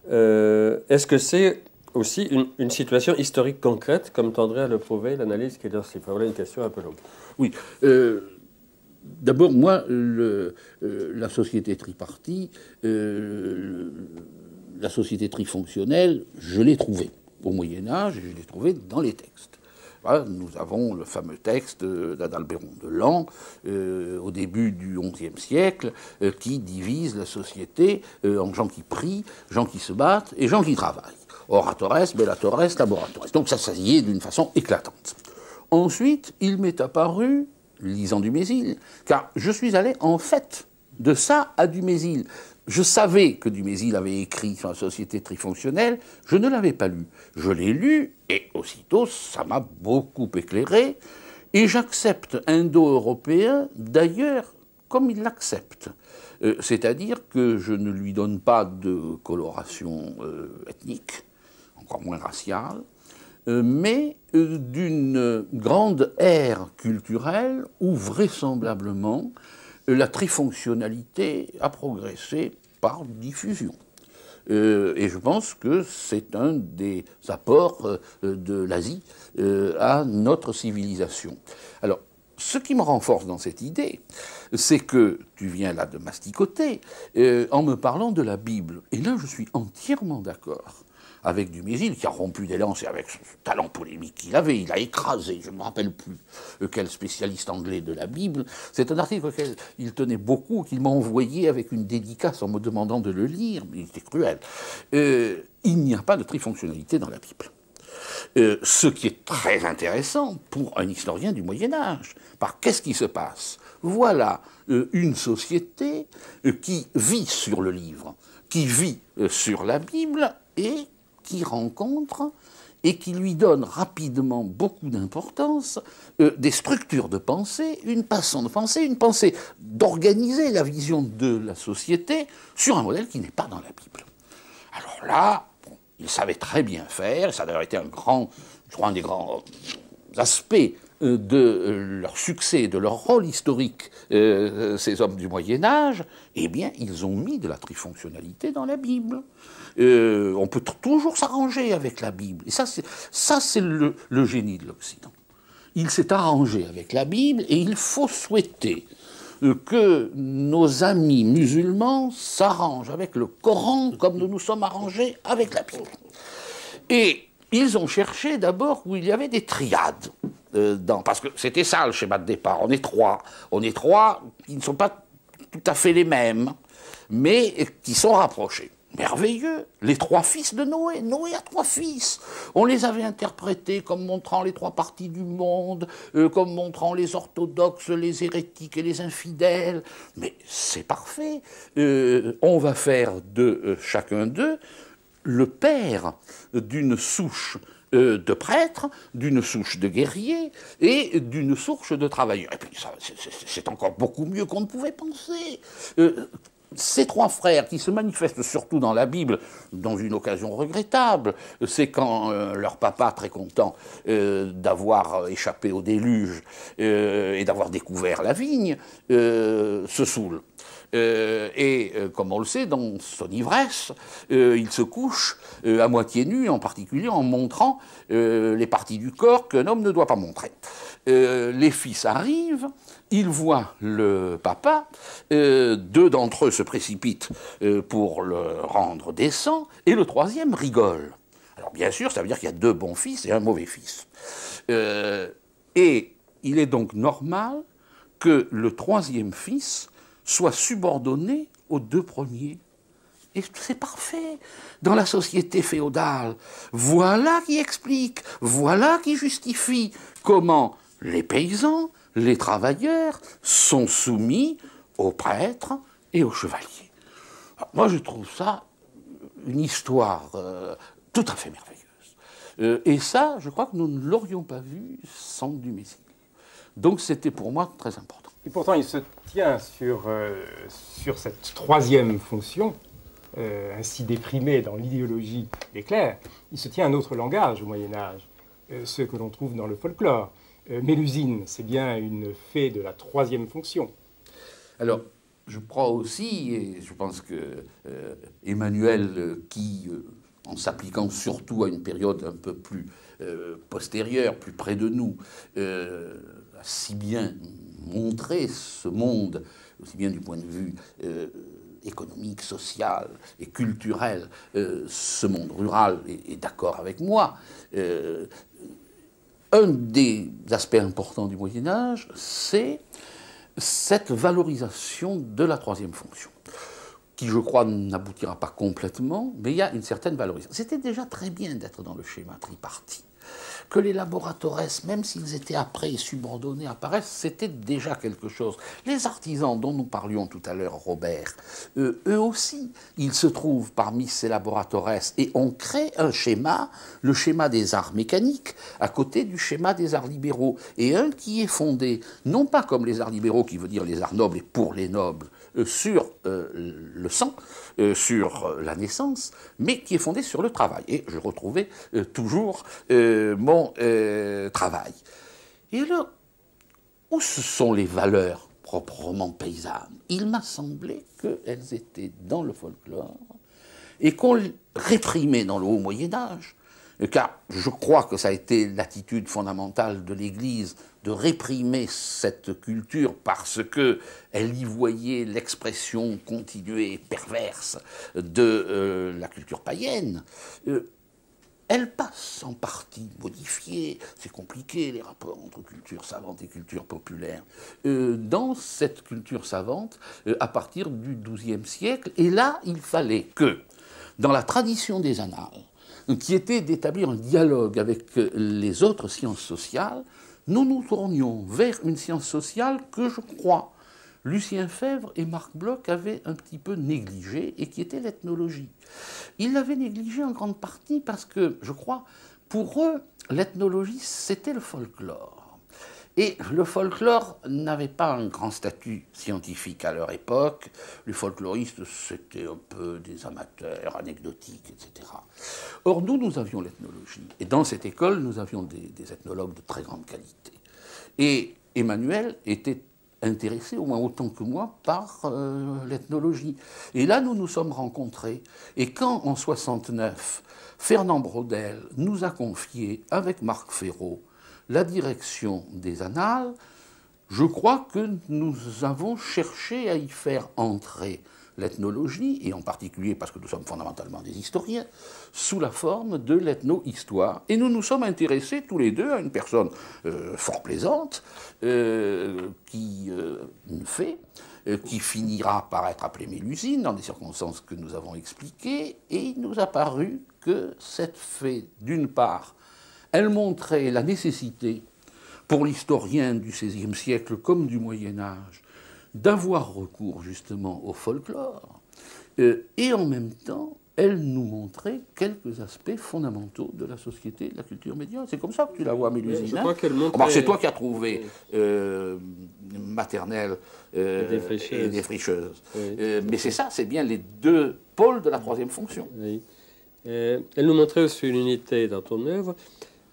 Est-ce que c'est aussi une situation historique concrète, comme tendrait à le prouver l'analyse qui est dans ce livre? Voilà une question un peu longue. Oui. D'abord, moi, la société tripartie, la société trifonctionnelle, je l'ai trouvée au Moyen-Âge, et je l'ai trouvée dans les textes. Voilà, nous avons le fameux texte d'Adalbéron de Laon, au début du XIe siècle, qui divise la société en gens qui prient, gens qui se battent et gens qui travaillent. Oratores, bellatores, laboratores. Donc ça y est d'une façon éclatante. Ensuite, il m'est apparu, lisant Dumézil, car je suis allé en fait de ça à Dumézil. Je savais que Dumézil avait écrit sur la société trifonctionnelle, je ne l'avais pas lu. Je l'ai lu, et aussitôt, ça m'a beaucoup éclairé, et j'accepte indo-européen, d'ailleurs, comme il l'accepte. C'est-à-dire que je ne lui donne pas de coloration ethnique, encore moins raciale, mais d'une grande ère culturelle où vraisemblablement la trifonctionnalité a progressé par diffusion. Et je pense que c'est un des apports de l'Asie à notre civilisation. Alors, ce qui me renforce dans cette idée, c'est que tu viens là de masticoter en me parlant de la Bible. Et là, je suis entièrement d'accord avec Dumézil, qui a rompu des lances et avec ce talent polémique qu'il avait. Il a écrasé, je ne me rappelle plus quel spécialiste anglais de la Bible. C'est un article auquel il tenait beaucoup, qu'il m'a envoyé avec une dédicace en me demandant de le lire, mais il était cruel. Il n'y a pas de trifonctionnalité dans la Bible. Ce qui est très intéressant pour un historien du Moyen-Âge. Par qu'est-ce qui se passe? Voilà une société qui vit sur le livre, qui vit sur la Bible et qui rencontre et qui lui donne rapidement beaucoup d'importance, des structures de pensée, une façon de penser, une pensée d'organiser la vision de la société sur un modèle qui n'est pas dans la Bible. Alors là, bon, il savait très bien faire, et ça a d'ailleurs été un des grands aspects de leur succès, de leur rôle historique, ces hommes du Moyen-Âge, eh bien, ils ont mis de la trifonctionnalité dans la Bible. On peut toujours s'arranger avec la Bible. Et ça, c'est le génie de l'Occident. Il s'est arrangé avec la Bible, et il faut souhaiter que nos amis musulmans s'arrangent avec le Coran comme nous nous sommes arrangés avec la Bible. Et ils ont cherché d'abord où il y avait des triades. Parce que c'était ça le schéma de départ. On est trois qui ne sont pas tout à fait les mêmes, mais qui sont rapprochés. Merveilleux, les trois fils de Noé. Noé a trois fils. On les avait interprétés comme montrant les trois parties du monde, comme montrant les orthodoxes, les hérétiques et les infidèles. Mais c'est parfait. On va faire de chacun d'eux le père d'une souche de prêtres, d'une souche de guerriers et d'une souche de travailleurs. Et puis ça, c'est encore beaucoup mieux qu'on ne pouvait penser. ces trois frères qui se manifestent surtout dans la Bible, dans une occasion regrettable, c'est quand leur papa, très content d'avoir échappé au déluge et d'avoir découvert la vigne, se saoule. Comme on le sait, dans son ivresse, il se couche à moitié nu, en particulier en montrant les parties du corps qu'un homme ne doit pas montrer. Les fils arrivent, ils voient le papa, deux d'entre eux se précipitent pour le rendre décent, et le troisième rigole. Alors bien sûr, ça veut dire qu'il y a deux bons fils et un mauvais fils. Et il est donc normal que le troisième fils soit subordonné aux deux premiers. Et c'est parfait. Dans la société féodale, voilà qui explique, voilà qui justifie comment les paysans, les travailleurs sont soumis aux prêtres et aux chevaliers. Alors, moi, je trouve ça une histoire tout à fait merveilleuse. Et ça, je crois que nous ne l'aurions pas vu sans Dumézil. Donc c'était pour moi très important. Et pourtant, il se tient sur cette troisième fonction, ainsi déprimée dans l'idéologie des clercs. Il se tient un autre langage au Moyen-Âge, ce que l'on trouve dans le folklore. Mélusine, c'est bien une fée de la troisième fonction. Alors, je crois aussi, et je pense que Emmanuel, qui, en s'appliquant surtout à une période un peu plus postérieure, plus près de nous, a si bien montré ce monde, aussi bien du point de vue économique, social et culturel, ce monde rural est d'accord avec moi. Un des aspects importants du Moyen-Âge, c'est cette valorisation de la troisième fonction, qui, je crois, n'aboutira pas complètement, mais il y a une certaine valorisation. C'était déjà très bien d'être dans le schéma tripartite. Que les laboratores, même s'ils étaient après subordonnés, apparaissent, c'était déjà quelque chose. Les artisans dont nous parlions tout à l'heure, Robert, eux aussi, ils se trouvent parmi ces laboratores et on crée un schéma, le schéma des arts mécaniques, à côté du schéma des arts libéraux. Et un qui est fondé, non pas comme les arts libéraux, qui veut dire les arts nobles et pour les nobles, sur le sang, sur la naissance, mais qui est fondé sur le travail. Et je retrouvais toujours mon travail. Et alors, où sont les valeurs proprement paysannes? Il m'a semblé qu'elles étaient dans le folklore et qu'on réprimait dans le haut Moyen-Âge, car je crois que ça a été l'attitude fondamentale de l'Église de réprimer cette culture parce qu'elle y voyait l'expression continuée et perverse de la culture païenne. Elle passe en partie modifiée, c'est compliqué les rapports entre culture savante et culture populaire, dans cette culture savante à partir du XIIe siècle. Et là, il fallait que, dans la tradition des annales, qui était d'établir un dialogue avec les autres sciences sociales, nous nous tournions vers une science sociale que je crois Lucien Febvre et Marc Bloch avaient un petit peu négligée et qui était l'ethnologie. Ils l'avaient négligée en grande partie parce que, je crois, pour eux, l'ethnologie, c'était le folklore. Et le folklore n'avait pas un grand statut scientifique à leur époque. Les folkloristes, c'était un peu des amateurs anecdotiques, etc. Or, nous avions l'ethnologie. Et dans cette école, nous avions des ethnologues de très grande qualité. Et Emmanuel était intéressé, au moins autant que moi, par l'ethnologie. Et là, nous nous sommes rencontrés. Et quand, en 69, Fernand Braudel nous a confié, avec Marc Ferraud, la direction des Annales, je crois que nous avons cherché à y faire entrer l'ethnologie, et en particulier parce que nous sommes fondamentalement des historiens, sous la forme de l'ethno-histoire. Et nous nous sommes intéressés tous les deux à une personne fort plaisante, qui finira par être appelée Mélusine, dans des circonstances que nous avons expliquées, et il nous a paru que cette fée, d'une part, elle montrait la nécessité, pour l'historien du XVIe siècle comme du Moyen-Âge, d'avoir recours justement au folklore, et en même temps, elle nous montrait quelques aspects fondamentaux de la société, de la culture médiévale. C'est comme ça que tu la vois, Mélusine. Je crois qu'elle montrait... Alors, c'est toi qui as trouvé Maternelle et Défricheuse. Oui. Mais c'est ça, c'est bien les deux pôles de la troisième fonction. Oui. Elle nous montrait aussi une unité dans ton œuvre.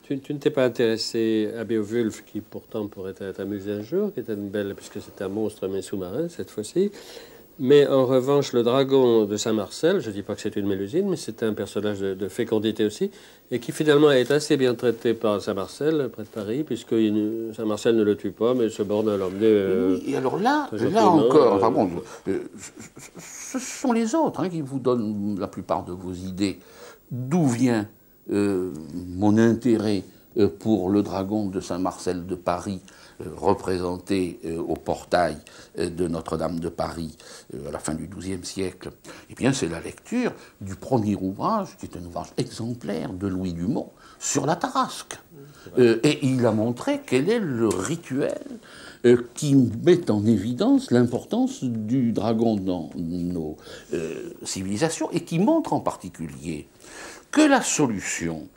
Tu ne t'es pas intéressé à Beowulf, qui pourtant pourrait être amusé un jour, qui était une belle, puisque c'était un monstre mais sous-marin cette fois-ci. Mais en revanche, le dragon de Saint-Marcel, je ne dis pas que c'est une Mélusine, mais c'est un personnage de fécondité aussi, et qui finalement est assez bien traité par Saint-Marcel, près de Paris, puisque Saint-Marcel ne le tue pas, mais se borne à l'emmener. Oui, et alors là encore, enfin bon, ce sont les autres qui vous donnent la plupart de vos idées. D'où vient mon intérêt pour le dragon de Saint-Marcel de Paris, représenté au portail de Notre-Dame de Paris à la fin du XIIe siècle? Eh bien, c'est la lecture du premier ouvrage, qui est un ouvrage exemplaire de Louis Dumont, sur la Tarasque. Et il a montré quel est le rituel qui met en évidence l'importance du dragon dans nos civilisations, et qui montre en particulier que la solution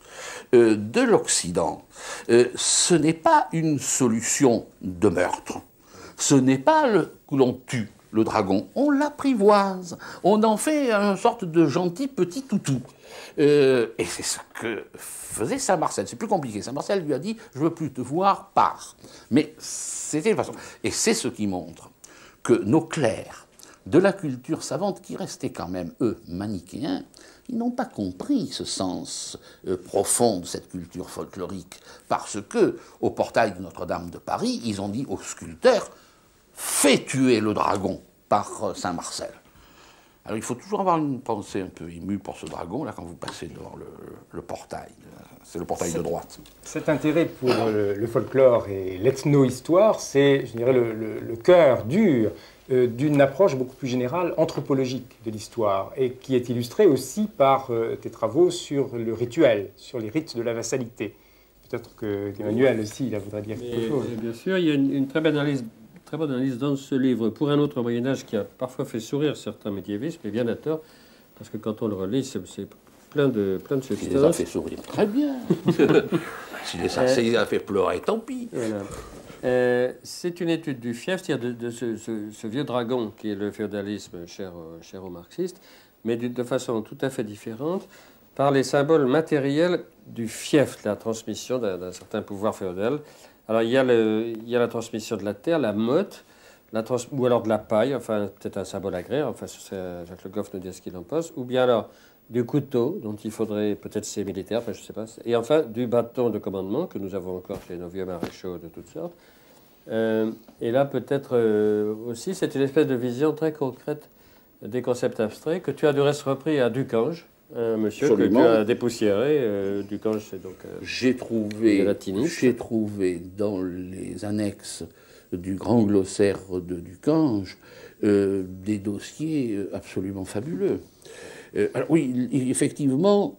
de l'Occident, ce n'est pas une solution de meurtre. Ce n'est pas que l'on tue le dragon, on l'apprivoise, on en fait une sorte de gentil petit toutou. Et c'est ça que faisait Saint-Marcel. C'est plus compliqué. Saint-Marcel lui a dit « je veux plus te voir, pars ». Mais c'était une façon. Et c'est ce qui montre que nos clercs de la culture savante, qui restaient quand même, eux, manichéens, ils n'ont pas compris ce sens profond de cette culture folklorique, parce que, au portail de Notre-Dame de Paris, ils ont dit aux sculpteurs « fais tuer le dragon par Saint-Marcel ». Alors il faut toujours avoir une pensée un peu émue pour ce dragon, là, quand vous passez devant le portail. C'est le portail de droite. Cet intérêt pour le folklore et l'ethno-histoire, c'est, je dirais, le cœur dur d'une approche beaucoup plus générale, anthropologique de l'histoire, et qui est illustrée aussi par tes travaux sur le rituel, sur les rites de la vassalité. Peut-être qu'Emmanuel aussi, il voudrait dire quelque chose. Bien sûr, il y a une très bonne analyse dans ce livre, pour un autre Moyen-Âge qui a parfois fait sourire certains médiévistes, mais bien à tort, parce que quand on le relit, c'est plein de substances. Il les a fait sourire très bien. Si les a fait pleurer, tant pis. Voilà. C'est une étude du fief, c'est-à-dire de ce vieux dragon qui est le féodalisme cher aux marxistes, mais de façon tout à fait différente, par les symboles matériels du fief, de la transmission d'un certain pouvoir féodal. Alors il y a la transmission de la terre, la motte, ou alors de la paille, enfin peut-être un symbole agraire, enfin Jacques Le Goff nous dit ce qu'il en pense, ou bien alors du couteau, dont il faudrait peut-être c'est militaire, enfin je ne sais pas, et enfin du bâton de commandement que nous avons encore chez nos vieux maréchaux de toutes sortes. Et là peut-être aussi c'est une espèce de vision très concrète des concepts abstraits que tu as de reste repris à Ducange, un monsieur Absolument. Que tu as dépoussiéré. Ducange, c'est donc j'ai trouvé dans les annexes du grand glossaire de Ducange des dossiers absolument fabuleux. Alors oui, effectivement,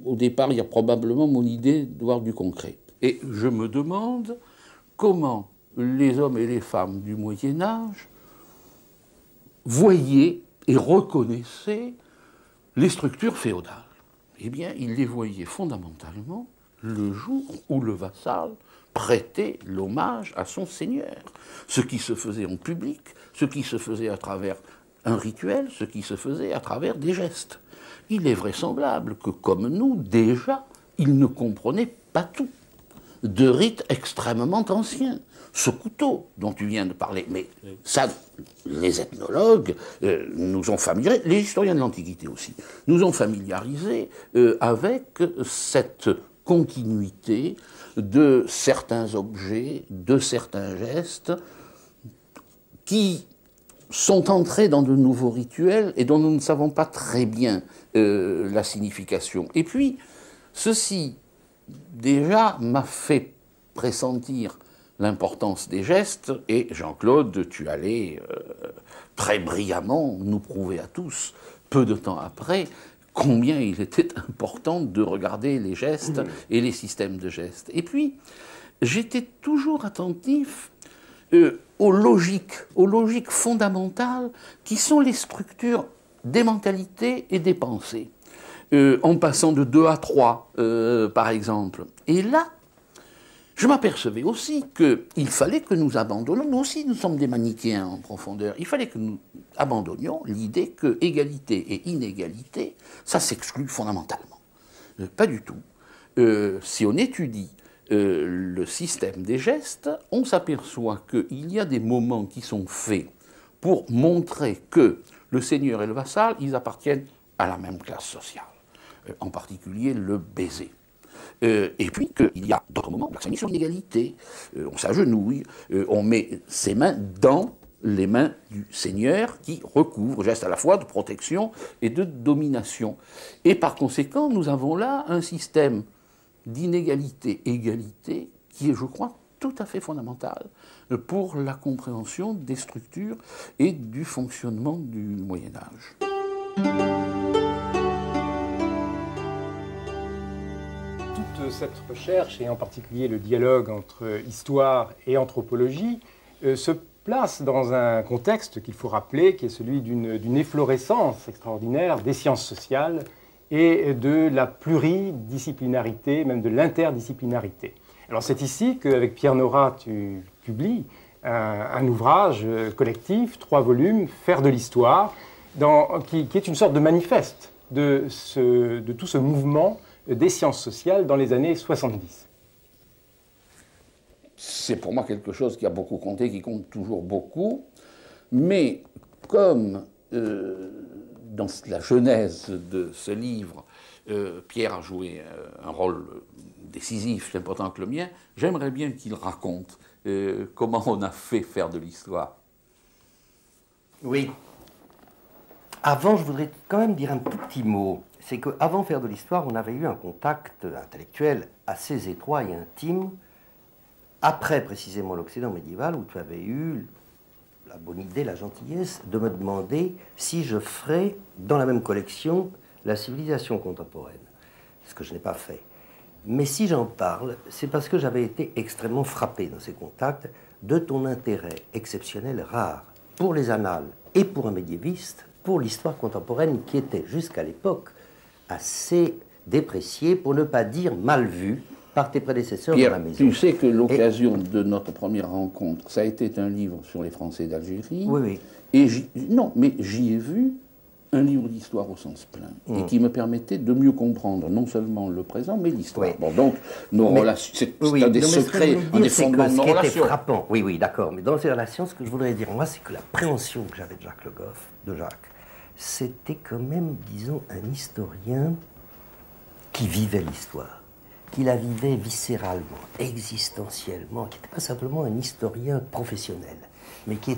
au départ, il y a probablement mon idée de voir du concret. Et je me demande comment les hommes et les femmes du Moyen-Âge voyaient et reconnaissaient les structures féodales. Eh bien, ils les voyaient fondamentalement le jour où le vassal prêtait l'hommage à son seigneur. Ce qui se faisait en public, ce qui se faisait à travers un rituel, ce qui se faisait à travers des gestes. Il est vraisemblable que, comme nous, déjà, ils ne comprenaient pas tout. De rites extrêmement anciens. Ce couteau dont tu viens de parler, mais ça, les ethnologues nous ont familiarisés, les historiens de l'Antiquité aussi, nous ont familiarisés avec cette continuité de certains objets, de certains gestes, qui sont entrés dans de nouveaux rituels et dont nous ne savons pas très bien la signification. Et puis, ceci, déjà, m'a fait pressentir l'importance des gestes, et Jean-Claude, tu allais très brillamment nous prouver à tous, peu de temps après, combien il était important de regarder les gestes et les systèmes de gestes. Et puis, j'étais toujours attentif aux logiques fondamentales qui sont les structures des mentalités et des pensées, en passant de 2 à 3, par exemple. Et là, je m'apercevais aussi qu'il fallait que nous abandonnions, nous aussi nous sommes des manichéens en profondeur, il fallait que nous abandonnions l'idée que égalité et inégalité, ça s'exclut fondamentalement. Pas du tout. Si on étudie le système des gestes, on s'aperçoit qu'il y a des moments qui sont faits pour montrer que le seigneur et le vassal, ils appartiennent à la même classe sociale, en particulier le baiser. Et puis qu'il y a d'autres moments, l'accent sur l'égalité, on s'agenouille, on met ses mains dans les mains du Seigneur qui recouvre, geste à la fois de protection et de domination. Et par conséquent, nous avons là un système d'inégalité-égalité qui est, je crois, tout à fait fondamental pour la compréhension des structures et du fonctionnement du Moyen-Âge. Toute cette recherche, et en particulier le dialogue entre histoire et anthropologie, se place dans un contexte qu'il faut rappeler, qui est celui d'une efflorescence extraordinaire des sciences sociales et de la pluridisciplinarité, même de l'interdisciplinarité. Alors c'est ici qu'avec Pierre Nora, tu publies un ouvrage collectif, 3 volumes, Faire de l'histoire, qui est une sorte de manifeste de tout ce mouvement des sciences sociales dans les années 70. C'est pour moi quelque chose qui a beaucoup compté, qui compte toujours beaucoup, mais comme dans la genèse de ce livre, Pierre a joué un rôle décisif, plus important que le mien, j'aimerais bien qu'il raconte comment on a fait Faire de l'histoire. Oui. Avant, je voudrais quand même dire un tout petit mot. C'est qu'avant Faire de l'histoire, on avait eu un contact intellectuel assez étroit et intime, après précisément l'Occident médiéval, où tu avais eu la bonne idée, la gentillesse de me demander si je ferais dans la même collection la civilisation contemporaine, ce que je n'ai pas fait. Mais si j'en parle, c'est parce que j'avais été extrêmement frappé dans ces contacts de ton intérêt exceptionnel, rare, pour les annales et pour un médiéviste, pour l'histoire contemporaine qui était jusqu'à l'époque assez dépréciée, pour ne pas dire mal vue, par tes prédécesseurs Pierre, dans la maison. tu sais que l'occasion de notre première rencontre, ça a été un livre sur les Français d'Algérie. Oui, oui. Et j'y ai vu un livre d'histoire au sens plein, et qui me permettait de mieux comprendre non seulement le présent, mais l'histoire. Oui. Bon, donc, nos relations, c'est un des secrets, un des fondements de nos relations. Ce qui était frappant, oui, d'accord, mais dans ces relations, ce que je voudrais dire, moi, c'est que la préhension que j'avais de Jacques Le Goff, c'était quand même, disons, un historien qui vivait l'histoire, qui la vivait viscéralement, existentiellement, qui n'était pas simplement un historien professionnel, mais qui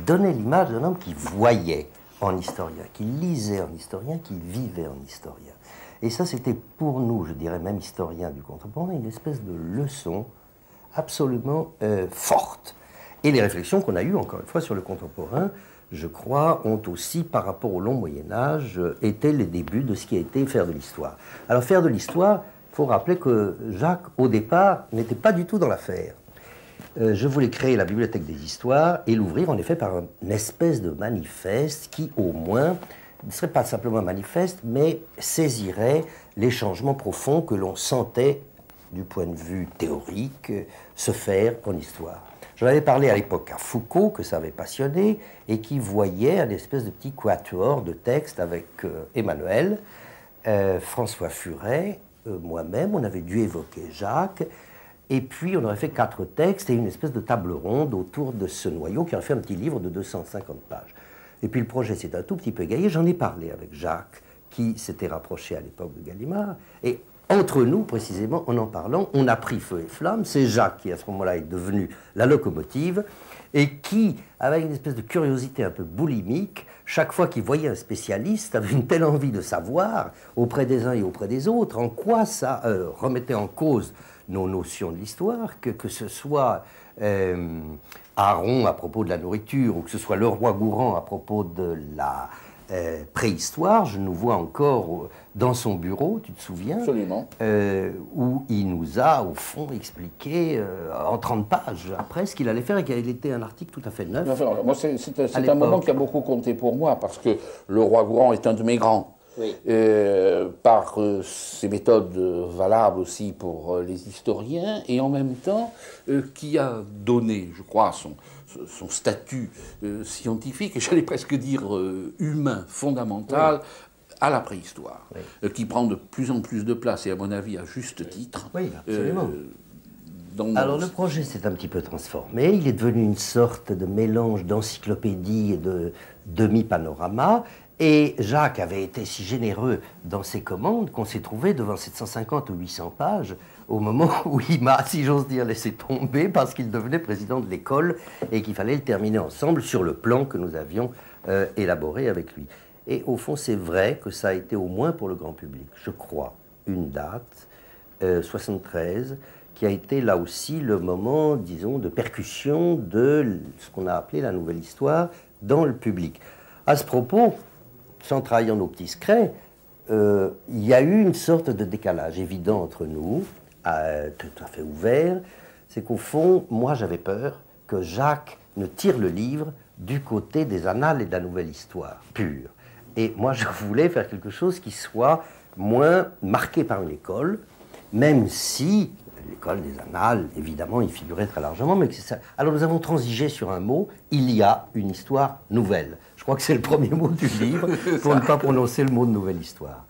donnait l'image d'un homme qui voyait en historien, qui lisait en historien, qui vivait en historien. Et ça, c'était pour nous, je dirais même historiens du contemporain, une espèce de leçon absolument forte. Et les réflexions qu'on a eues, encore une fois, sur le contemporain, je crois, ont aussi, par rapport au long Moyen-Âge, été les débuts de ce qui a été Faire de l'histoire. Alors, Faire de l'histoire, il faut rappeler que Jacques, au départ, n'était pas du tout dans l'affaire. Je voulais créer la Bibliothèque des Histoires et l'ouvrir, en effet, par une espèce de manifeste qui, au moins, ne serait pas simplement un manifeste, mais saisirait les changements profonds que l'on sentait, du point de vue théorique, se faire en histoire. J'en avais parlé à l'époque à Foucault, que ça avait passionné, et qui voyait un espèce de petit quatuor de textes avec Emmanuel, François Furet, moi-même, on avait dû évoquer Jacques, et puis on aurait fait 4 textes et une espèce de table ronde autour de ce noyau qui aurait fait un petit livre de 250 pages. Et puis le projet s'est un tout petit peu égayé, j'en ai parlé avec Jacques, qui s'était rapproché à l'époque de Gallimard, et entre nous, précisément, en parlant, on a pris feu et flamme. C'est Jacques qui, à ce moment-là, est devenu la locomotive et qui, avec une espèce de curiosité un peu boulimique, chaque fois qu'il voyait un spécialiste, avait une telle envie de savoir, auprès des uns et auprès des autres, en quoi ça remettait en cause nos notions de l'histoire, que ce soit Aaron à propos de la nourriture, ou que ce soit le roi Gourand à propos de la préhistoire. Je nous vois encore dans son bureau, tu te souviens? Absolument. Où il nous a, au fond, expliqué en 30 pages après ce qu'il allait faire et qu'il était un article tout à fait neuf. Enfin, moi, c'est un moment qui a beaucoup compté pour moi, parce que le roi Gourand est un de mes grands. Oui. Par ses méthodes valables aussi pour les historiens, et en même temps qui a donné, je crois, son statut scientifique, et j'allais presque dire humain, fondamental, à la préhistoire, qui prend de plus en plus de place, et à mon avis à juste titre. Oui, absolument. Alors le projet s'est un petit peu transformé, il est devenu une sorte de mélange d'encyclopédie et de demi-panorama, et Jacques avait été si généreux dans ses commandes qu'on s'est trouvé devant 750 ou 800 pages au moment où il m'a, si j'ose dire, laissé tomber parce qu'il devenait président de l'école et qu'il fallait le terminer ensemble sur le plan que nous avions élaboré avec lui. Et au fond, c'est vrai que ça a été au moins pour le grand public, je crois, une date, 73, qui a été là aussi le moment, disons, de percussion de ce qu'on a appelé la nouvelle histoire dans le public. À ce propos, sans trahir nos petits secrets, il y a eu une sorte de décalage évident entre nous, tout à fait ouvert. C'est qu'au fond, moi j'avais peur que Jacques ne tire le livre du côté des annales et de la nouvelle histoire pure. Et moi je voulais faire quelque chose qui soit moins marqué par une école, même si l'école des annales, évidemment, y figurait très largement, mais c'est ça. Alors nous avons transigé sur un mot, il y a une histoire nouvelle. Je crois que c'est le premier mot du livre, pour ne pas prononcer le mot de nouvelle histoire.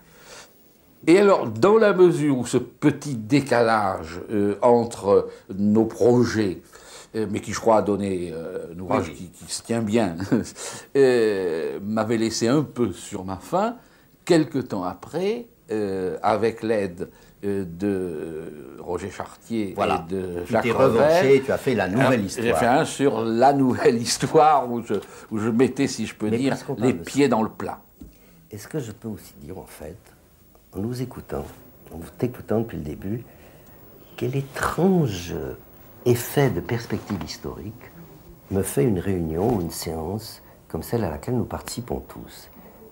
Et alors, dans la mesure où ce petit décalage entre nos projets, mais qui, je crois, a donné un ouvrage qui se tient bien, m'avait laissé un peu sur ma faim, quelque temps après, avec l'aide de Roger Chartier et de Jacques Revel. Tu as fait la nouvelle histoire. J'ai fait un sur la nouvelle histoire où je mettais, si je peux dire, les pieds dans le plat. Est-ce que je peux aussi dire, en fait, en nous écoutant, en t'écoutant depuis le début, quel étrange effet de perspective historique me fait une réunion ou une séance comme celle à laquelle nous participons tous?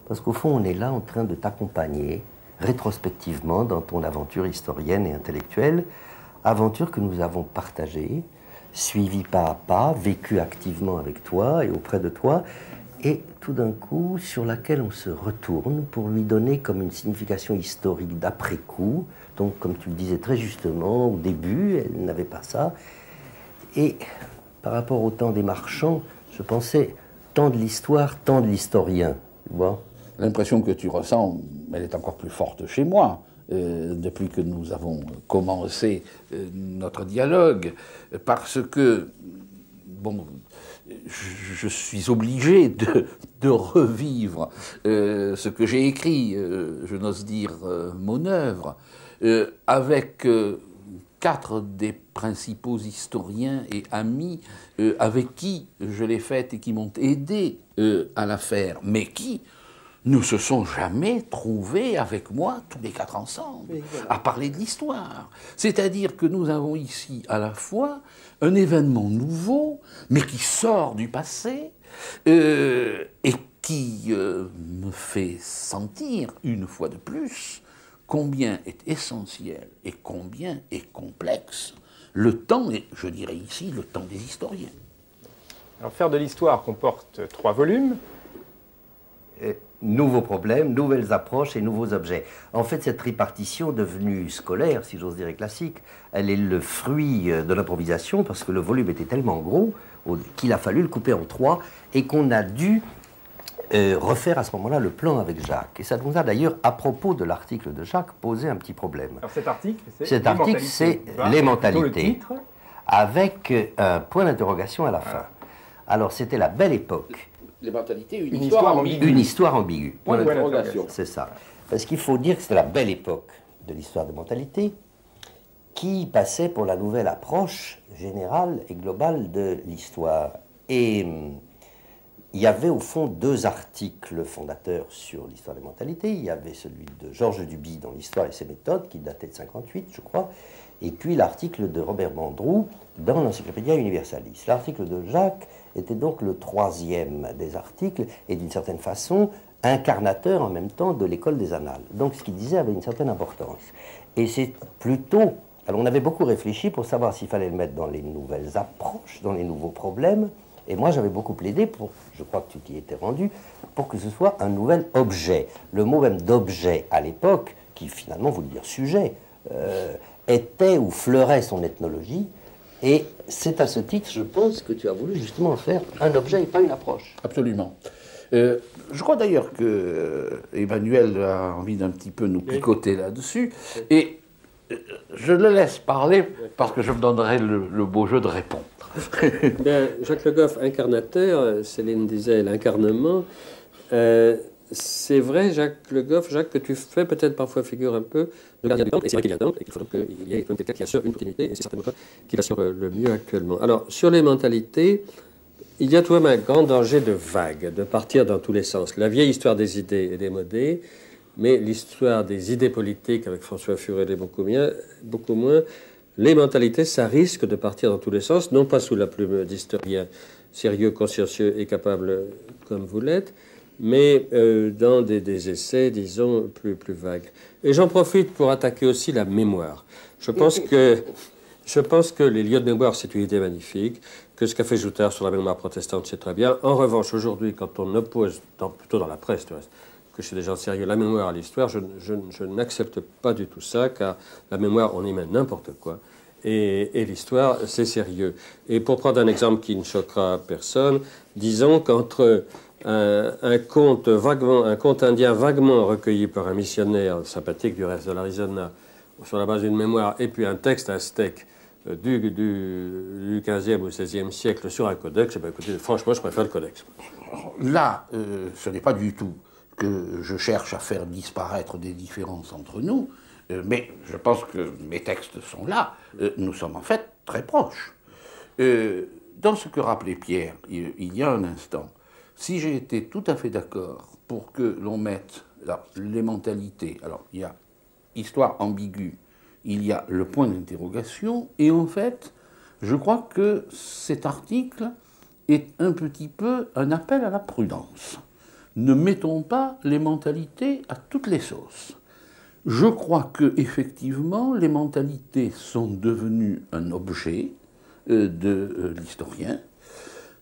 Parce qu'au fond, on est là en train de t'accompagner rétrospectivement dans ton aventure historienne et intellectuelle, aventure que nous avons partagée, suivie pas à pas, vécue activement avec toi et auprès de toi, et tout d'un coup sur laquelle on se retourne pour lui donner comme une signification historique d'après-coup. Donc, comme tu le disais très justement, au début, elle n'avait pas ça. Et par rapport au temps des marchands, je pensais tant de l'histoire, tant de l'historien, tu vois. L'impression que tu ressens, elle est encore plus forte chez moi, depuis que nous avons commencé notre dialogue, parce que, bon, je suis obligé de revivre ce que j'ai écrit, je n'ose dire mon œuvre, avec 4 des principaux historiens et amis avec qui je l'ai faite et qui m'ont aidé à la faire, mais qui ne se sont jamais trouvés avec moi, tous les 4 ensemble, à parler de l'histoire. C'est-à-dire que nous avons ici à la fois un événement nouveau, mais qui sort du passé, et qui me fait sentir, une fois de plus, combien est essentiel et combien est complexe le temps, et je dirais ici, le temps des historiens. Alors, Faire de l'histoire comporte 3 volumes. Nouveaux problèmes, nouvelles approches et nouveaux objets. En fait, cette tripartition devenue scolaire, si j'ose dire, et classique, elle est le fruit de l'improvisation parce que le volume était tellement gros qu'il a fallu le couper en 3 et qu'on a dû refaire à ce moment-là le plan avec Jacques. Et ça nous a d'ailleurs, à propos de l'article de Jacques, posé un petit problème. Alors cet article, c'est les mentalités, avec un point d'interrogation à la fin. Alors, c'était la belle époque. Les mentalités, une histoire ambiguë. Une histoire ambiguë. Point d'interrogation. C'est ça. Parce qu'il faut dire que c'était la belle époque de l'histoire des mentalités qui passait pour la nouvelle approche générale et globale de l'histoire. Et il y avait au fond 2 articles fondateurs sur l'histoire des mentalités. Il y avait celui de Georges Duby dans l'histoire et ses méthodes, qui datait de 58, je crois, et puis l'article de Robert Mandrou dans l'Encyclopædia Universalis. L'article de Jacques était donc le 3e des articles, et d'une certaine façon, incarnateur en même temps de l'école des annales. Donc ce qu'il disait avait une certaine importance. Et c'est plutôt... Alors on avait beaucoup réfléchi pour savoir s'il fallait le mettre dans les nouvelles approches, dans les nouveaux problèmes. Et moi j'avais beaucoup plaidé pour, je crois que tu t'y étais rendu, pour que ce soit un nouvel objet. Le mot même d'objet à l'époque, qui finalement voulait dire sujet, était ou fleurait son ethnologie. Et c'est à ce titre, je pense, que tu as voulu justement faire un objet et pas une approche. Absolument. Je crois d'ailleurs que Emmanuel a envie d'un petit peu nous picoter là-dessus. Et je le laisse parler parce que je me donnerai le beau jeu de répondre. Bien, Jacques Le Goff, incarnateur, Céline disait l'incarnement. C'est vrai, Jacques Le Goff, Jacques, que tu fais peut-être parfois figure un peu de gardien du temple, et c'est vrai qu'il y a un temple, et qu'il faut qu'il y ait quelqu'un qui assure une continuité, et c'est certainement toi qui l'assure le mieux actuellement. Alors, sur les mentalités, il y a tout de même un grand danger de vague, de partir dans tous les sens. La vieille histoire des idées est démodée, mais l'histoire des idées politiques, avec François Furet et beaucoup moins, les mentalités, ça risque de partir dans tous les sens, non pas sous la plume d'historien sérieux, consciencieux et capable comme vous l'êtes, mais dans des essais, disons, plus vagues. Et j'en profite pour attaquer aussi la mémoire. Je pense que les lieux de mémoire, c'est une idée magnifique, que ce qu'a fait Joutard sur la mémoire protestante, c'est très bien. En revanche, aujourd'hui, quand on oppose, plutôt dans la presse, que chez des gens sérieux, la mémoire à l'histoire, je n'accepte pas du tout ça, car la mémoire, on y met n'importe quoi. Et l'histoire, c'est sérieux. Et pour prendre un exemple qui ne choquera personne, disons qu'entre un conte indien vaguement recueilli par un missionnaire sympathique du reste de l'Arizona, sur la base d'une mémoire, et puis un texte aztèque du 15e ou 16e siècle sur un codex, ben écoutez, franchement, je préfère le codex. Là, ce n'est pas du tout que je cherche à faire disparaître des différences entre nous, mais je pense que mes textes sont là. Nous sommes en fait très proches. Dans ce que rappelait Pierre il y a un instant, si j'ai été tout à fait d'accord pour que l'on mette les mentalités, alors il y a histoire ambiguë, il y a le point d'interrogation, et en fait, je crois que cet article est un petit peu un appel à la prudence. Ne mettons pas les mentalités à toutes les sauces. Je crois que effectivement, les mentalités sont devenues un objet de l'historien,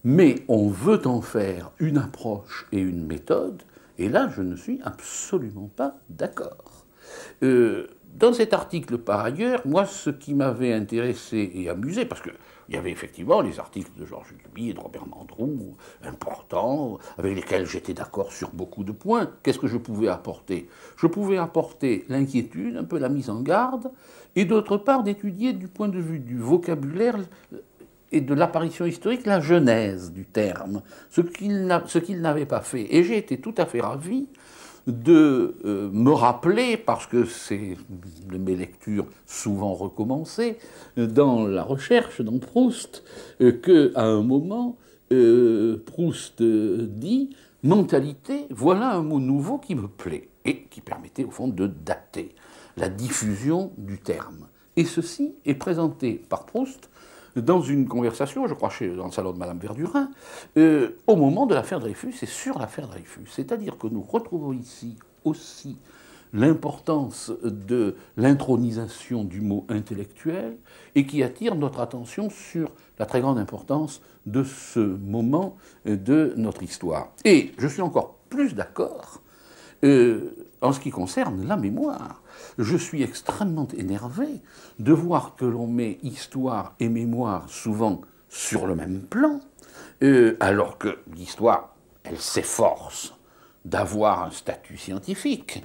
mais on veut en faire une approche et une méthode, et là, je ne suis absolument pas d'accord. Dans cet article, par ailleurs, moi, ce qui m'avait intéressé et amusé, parce qu'il y avait effectivement les articles de Georges Duby et de Robert Mandrou, importants, avec lesquels j'étais d'accord sur beaucoup de points. Qu'est-ce que je pouvais apporter? Je pouvais apporter l'inquiétude, un peu la mise en garde, et d'autre part d'étudier du point de vue du vocabulaire et de l'apparition historique la genèse du terme, ce qu'il n'avait pas fait. Et j'ai été tout à fait ravi de me rappeler, parce que c'est de mes lectures souvent recommencées, dans la recherche, dans Proust, qu'à un moment, Proust dit « mentalité, voilà un mot nouveau qui me plaît », et qui permettait au fond de dater la diffusion du terme. Et ceci est présenté par Proust dans une conversation, je crois dans le salon de Madame Verdurin, au moment de l'affaire Dreyfus et sur l'affaire Dreyfus. C'est-à-dire que nous retrouvons ici aussi l'importance de l'intronisation du mot intellectuel et qui attire notre attention sur la très grande importance de ce moment de notre histoire. Et je suis encore plus d'accord en ce qui concerne la mémoire. Je suis extrêmement énervé de voir que l'on met histoire et mémoire souvent sur le même plan, alors que l'histoire, elle s'efforce d'avoir un statut scientifique.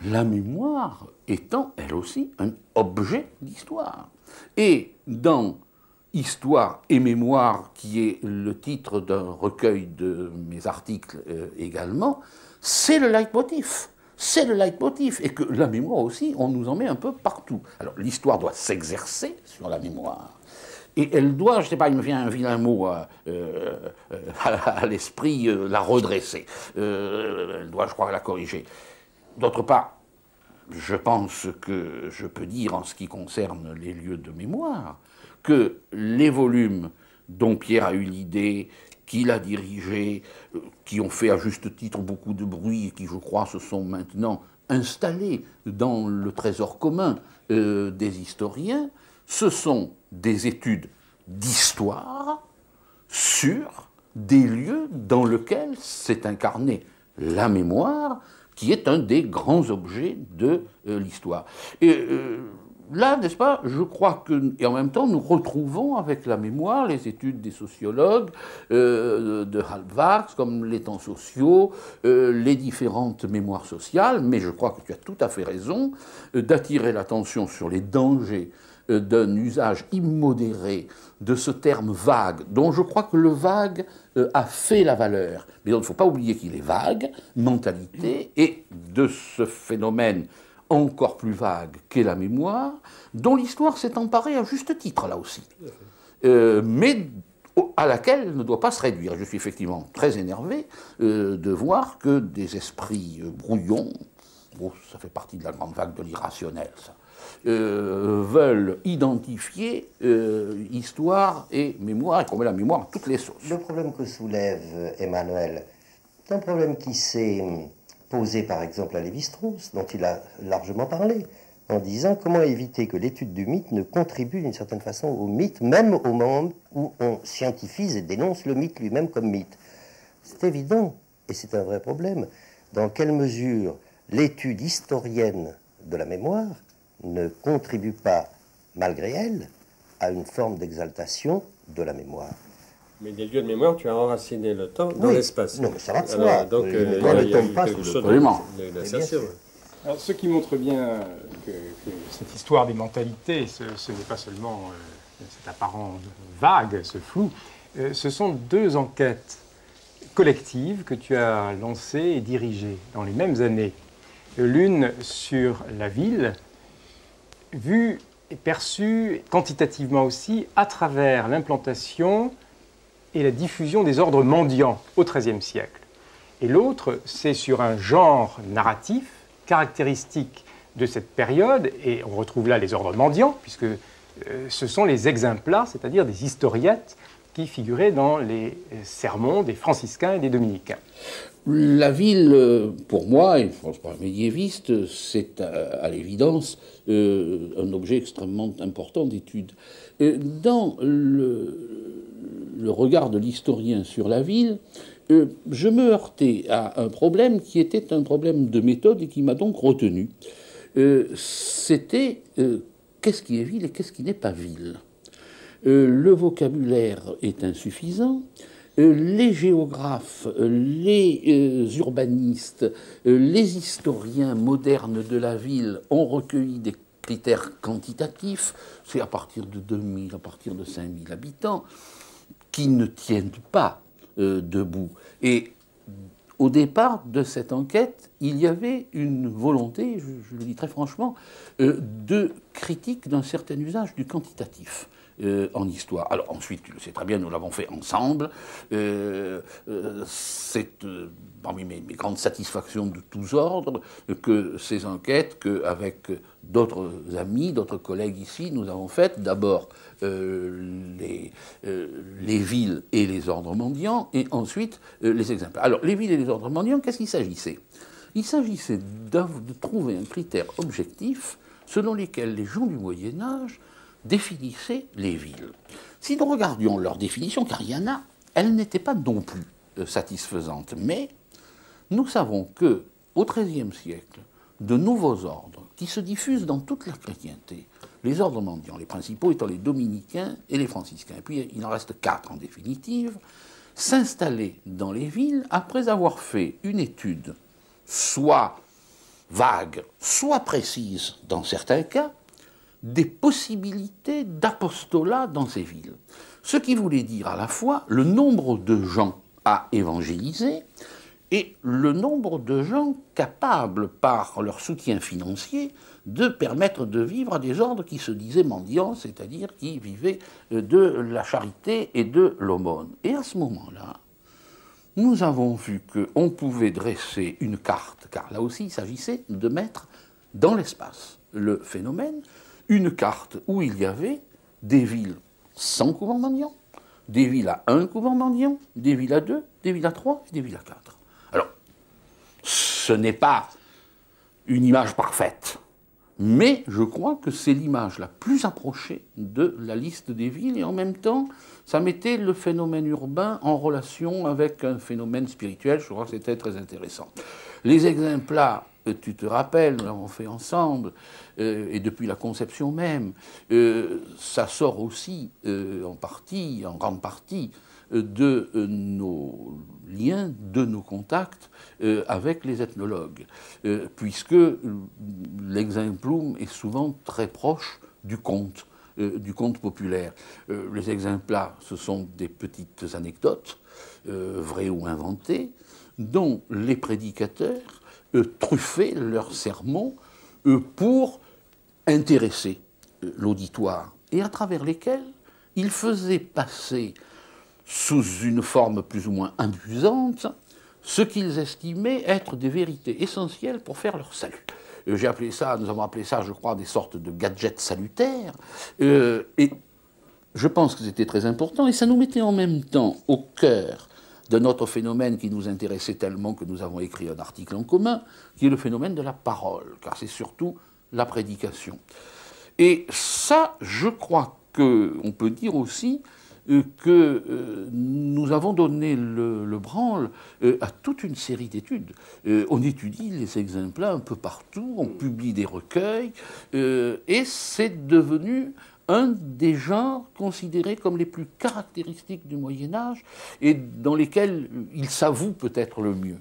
La mémoire étant, elle aussi, un objet d'histoire. Et dans Histoire et mémoire, qui est le titre d'un recueil de mes articles également, c'est le leitmotiv. C'est le leitmotiv. Et que la mémoire aussi, on nous en met un peu partout. Alors l'histoire doit s'exercer sur la mémoire. Et elle doit, je ne sais pas, il me vient un vilain mot à l'esprit, la redresser. Elle doit, je crois, la corriger. D'autre part, je pense que je peux dire, en ce qui concerne les lieux de mémoire, que les volumes dont Pierre a eu l'idée, qu'il a dirigés, qui ont fait à juste titre beaucoup de bruit et qui, je crois, se sont maintenant installés dans le trésor commun des historiens, ce sont des études d'histoire sur des lieux dans lesquels s'est incarnée la mémoire, qui est un des grands objets de l'histoire. Et là, n'est-ce pas, je crois que, et en même temps, nous retrouvons avec la mémoire les études des sociologues de Halbwachs, comme les temps sociaux, les différentes mémoires sociales, mais je crois que tu as tout à fait raison d'attirer l'attention sur les dangers d'un usage immodéré de ce terme vague, dont je crois que le vague a fait la valeur. Mais il ne faut pas oublier qu'il est vague, mentalité, et de ce phénomène encore plus vague qu'est la mémoire, dont l'histoire s'est emparée à juste titre, là aussi, mais à laquelle elle ne doit pas se réduire. Je suis effectivement très énervé de voir que des esprits brouillons, ça fait partie de la grande vague de l'irrationnel, ça, veulent identifier histoire et mémoire, et qu'on met la mémoire à toutes les sauces. Le problème que soulève Emmanuel, c'est un problème qui s'est posé par exemple à Lévi-Strauss, dont il a largement parlé, en disant comment éviter que l'étude du mythe ne contribue d'une certaine façon au mythe, même au moment où on scientifise et dénonce le mythe lui-même comme mythe. C'est évident, et c'est un vrai problème, dans quelle mesure l'étude historienne de la mémoire ne contribue pas, malgré elle, à une forme d'exaltation de la mémoire. Mais des lieux de mémoire, tu as enraciné le temps dans l'espace. Non, mais ça va de soi. Donc, le temps ne tombe pas sous le temps. Alors, ce qui montre bien que cette histoire des mentalités, ce n'est pas seulement cet apparent vague, ce flou, ce sont deux enquêtes collectives que tu as lancées et dirigées dans les mêmes années. L'une sur la ville, vue et perçue quantitativement aussi à travers l'implantation et la diffusion des ordres mendiants au XIIIe siècle. Et l'autre, c'est sur un genre narratif caractéristique de cette période, et on retrouve là les ordres mendiants, puisque ce sont les exemplars, c'est-à-dire des historiettes qui figuraient dans les sermons des franciscains et des dominicains. La ville, pour moi, et je pense pour un médiéviste, c'est à l'évidence un objet extrêmement important d'étude. Dans le regard de l'historien sur la ville, je me heurtais à un problème qui était un problème de méthode et qui m'a donc retenu. C'était qu'est-ce qui est ville et qu'est-ce qui n'est pas ville. Le vocabulaire est insuffisant. Les géographes, les urbanistes, les historiens modernes de la ville ont recueilli des critères quantitatifs, c'est à partir de 2000, à partir de 5000 habitants, qui ne tiennent pas debout. Et au départ de cette enquête, il y avait une volonté, je le dis très franchement, de critique d'un certain usage du quantitatif. En histoire. Alors ensuite, tu le sais très bien, nous l'avons fait ensemble. C'est parmi mes grandes satisfactions de tous ordres que ces enquêtes, qu'avec d'autres amis, d'autres collègues ici, nous avons faites d'abord les villes et les ordres mendiants, et ensuite les exemples. Alors, les villes et les ordres mendiants, qu'est-ce qu'il s'agissait? Il s'agissait de trouver un critère objectif selon lequel les gens du Moyen-Âge définissaient les villes. Si nous regardions leur définition, car il y en a, elle n'était pas non plus satisfaisante. Mais nous savons que au XIIIe siècle, de nouveaux ordres qui se diffusent dans toute la chrétienté, les ordres mendiants, les principaux étant les dominicains et les franciscains, et puis il en reste 4 en définitive, s'installaient dans les villes après avoir fait une étude soit vague, soit précise dans certains cas, des possibilités d'apostolat dans ces villes. Ce qui voulait dire à la fois le nombre de gens à évangéliser et le nombre de gens capables, par leur soutien financier, de permettre de vivre à des ordres qui se disaient mendiants, c'est-à-dire qui vivaient de la charité et de l'aumône. Et à ce moment-là, nous avons vu qu'on pouvait dresser une carte, car là aussi il s'agissait de mettre dans l'espace le phénomène, une carte où il y avait des villes sans couvent mendiant, des villas à 1 couvent mendiant, des villas à 2, des villas à 3 et des villas à 4. Alors, ce n'est pas une image parfaite, mais je crois que c'est l'image la plus approchée de la liste des villes, et en même temps, ça mettait le phénomène urbain en relation avec un phénomène spirituel. Je crois que c'était très intéressant. Les exemples-là, tu te rappelles, nous l'avons fait ensemble, et depuis la conception même, ça sort aussi en grande partie, de nos liens, de nos contacts avec les ethnologues, puisque l'exemplum est souvent très proche du conte populaire. Les exemples-là, ce sont des petites anecdotes, vraies ou inventées, dont les prédicateurs truffaient leurs sermons pour intéresser l'auditoire, et à travers lesquels ils faisaient passer, sous une forme plus ou moins amusante, ce qu'ils estimaient être des vérités essentielles pour faire leur salut. Nous avons appelé ça, je crois, des sortes de gadgets salutaires, et je pense que c'était très important, et ça nous mettait en même temps au cœur de notre phénomène qui nous intéressait tellement que nous avons écrit un article en commun, qui est le phénomène de la parole, car c'est surtout la prédication. Et ça, je crois qu'on peut dire aussi que nous avons donné le branle à toute une série d'études. On étudie les exemples un peu partout, on publie des recueils, et c'est devenu un des genres considérés comme les plus caractéristiques du Moyen-Âge et dans lesquels il s'avoue peut-être le mieux.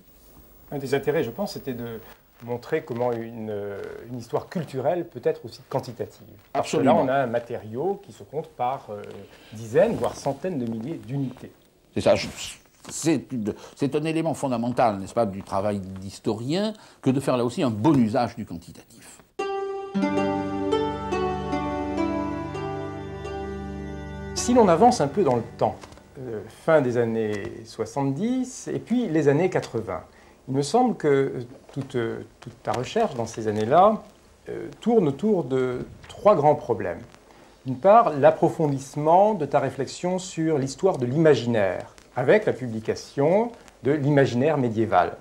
Un des intérêts, je pense, c'était de montrer comment une histoire culturelle peut être aussi quantitative. Absolument. Parce que là, on a un matériau qui se compte par dizaines, voire centaines de milliers d'unités. C'est ça. C'est un élément fondamental, n'est-ce pas, du travail d'historien, que de faire là aussi un bon usage du quantitatif. Si l'on avance un peu dans le temps, fin des années 70 et puis les années 80, il me semble que toute ta recherche dans ces années-là tourne autour de 3 grands problèmes. D'une part, l'approfondissement de ta réflexion sur l'histoire de l'imaginaire, avec la publication de l'imaginaire médiéval.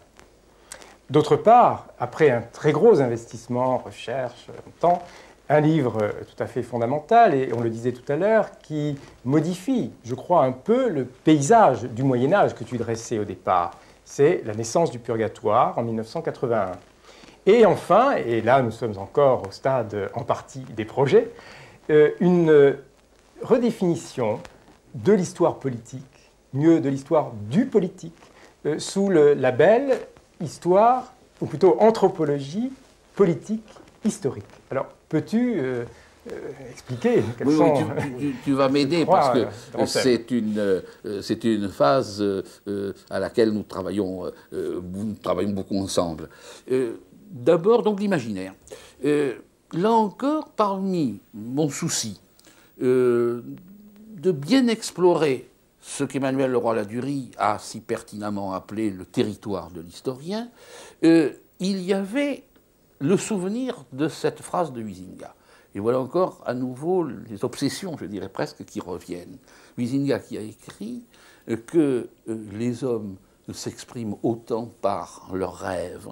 D'autre part, après un très gros investissement, recherche, temps, un livre tout à fait fondamental, et on le disait tout à l'heure, qui modifie, je crois, un peu le paysage du Moyen-Âge que tu dressais au départ. C'est La naissance du purgatoire en 1981. Et enfin, et là nous sommes encore au stade en partie des projets, une redéfinition de l'histoire politique, mieux de l'histoire du politique, sous le label histoire, ou plutôt anthropologie politique historique. Alors, peux-tu expliquer quels sont... Tu vas m'aider parce que c'est une phase à laquelle nous travaillons beaucoup ensemble. D'abord, donc, l'imaginaire. Là encore, parmi mon souci de bien explorer ce qu'Emmanuel Leroy-Ladurie a si pertinemment appelé le territoire de l'historien, il y avait le souvenir de cette phrase de Huizinga. Et voilà encore à nouveau les obsessions, je dirais presque, qui reviennent. Huizinga qui a écrit que les hommes s'expriment autant par leurs rêves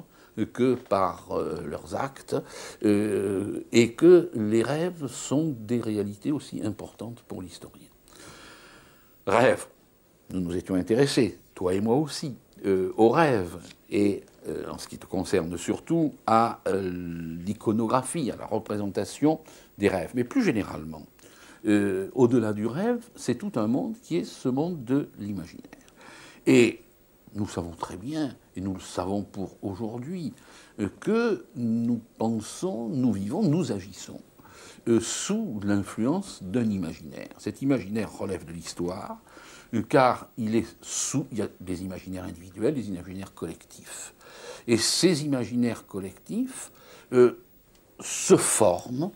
que par leurs actes, et que les rêves sont des réalités aussi importantes pour l'historien. Rêve, nous nous étions intéressés, toi et moi aussi, aux rêves, et en ce qui te concerne surtout, à l'iconographie, à la représentation des rêves. Mais plus généralement, au-delà du rêve, c'est tout un monde qui est ce monde de l'imaginaire. Et nous savons très bien, et nous le savons pour aujourd'hui, que nous pensons, nous vivons, nous agissons sous l'influence d'un imaginaire. Cet imaginaire relève de l'histoire, car il y a des imaginaires individuels, des imaginaires collectifs. Et ces imaginaires collectifs se forment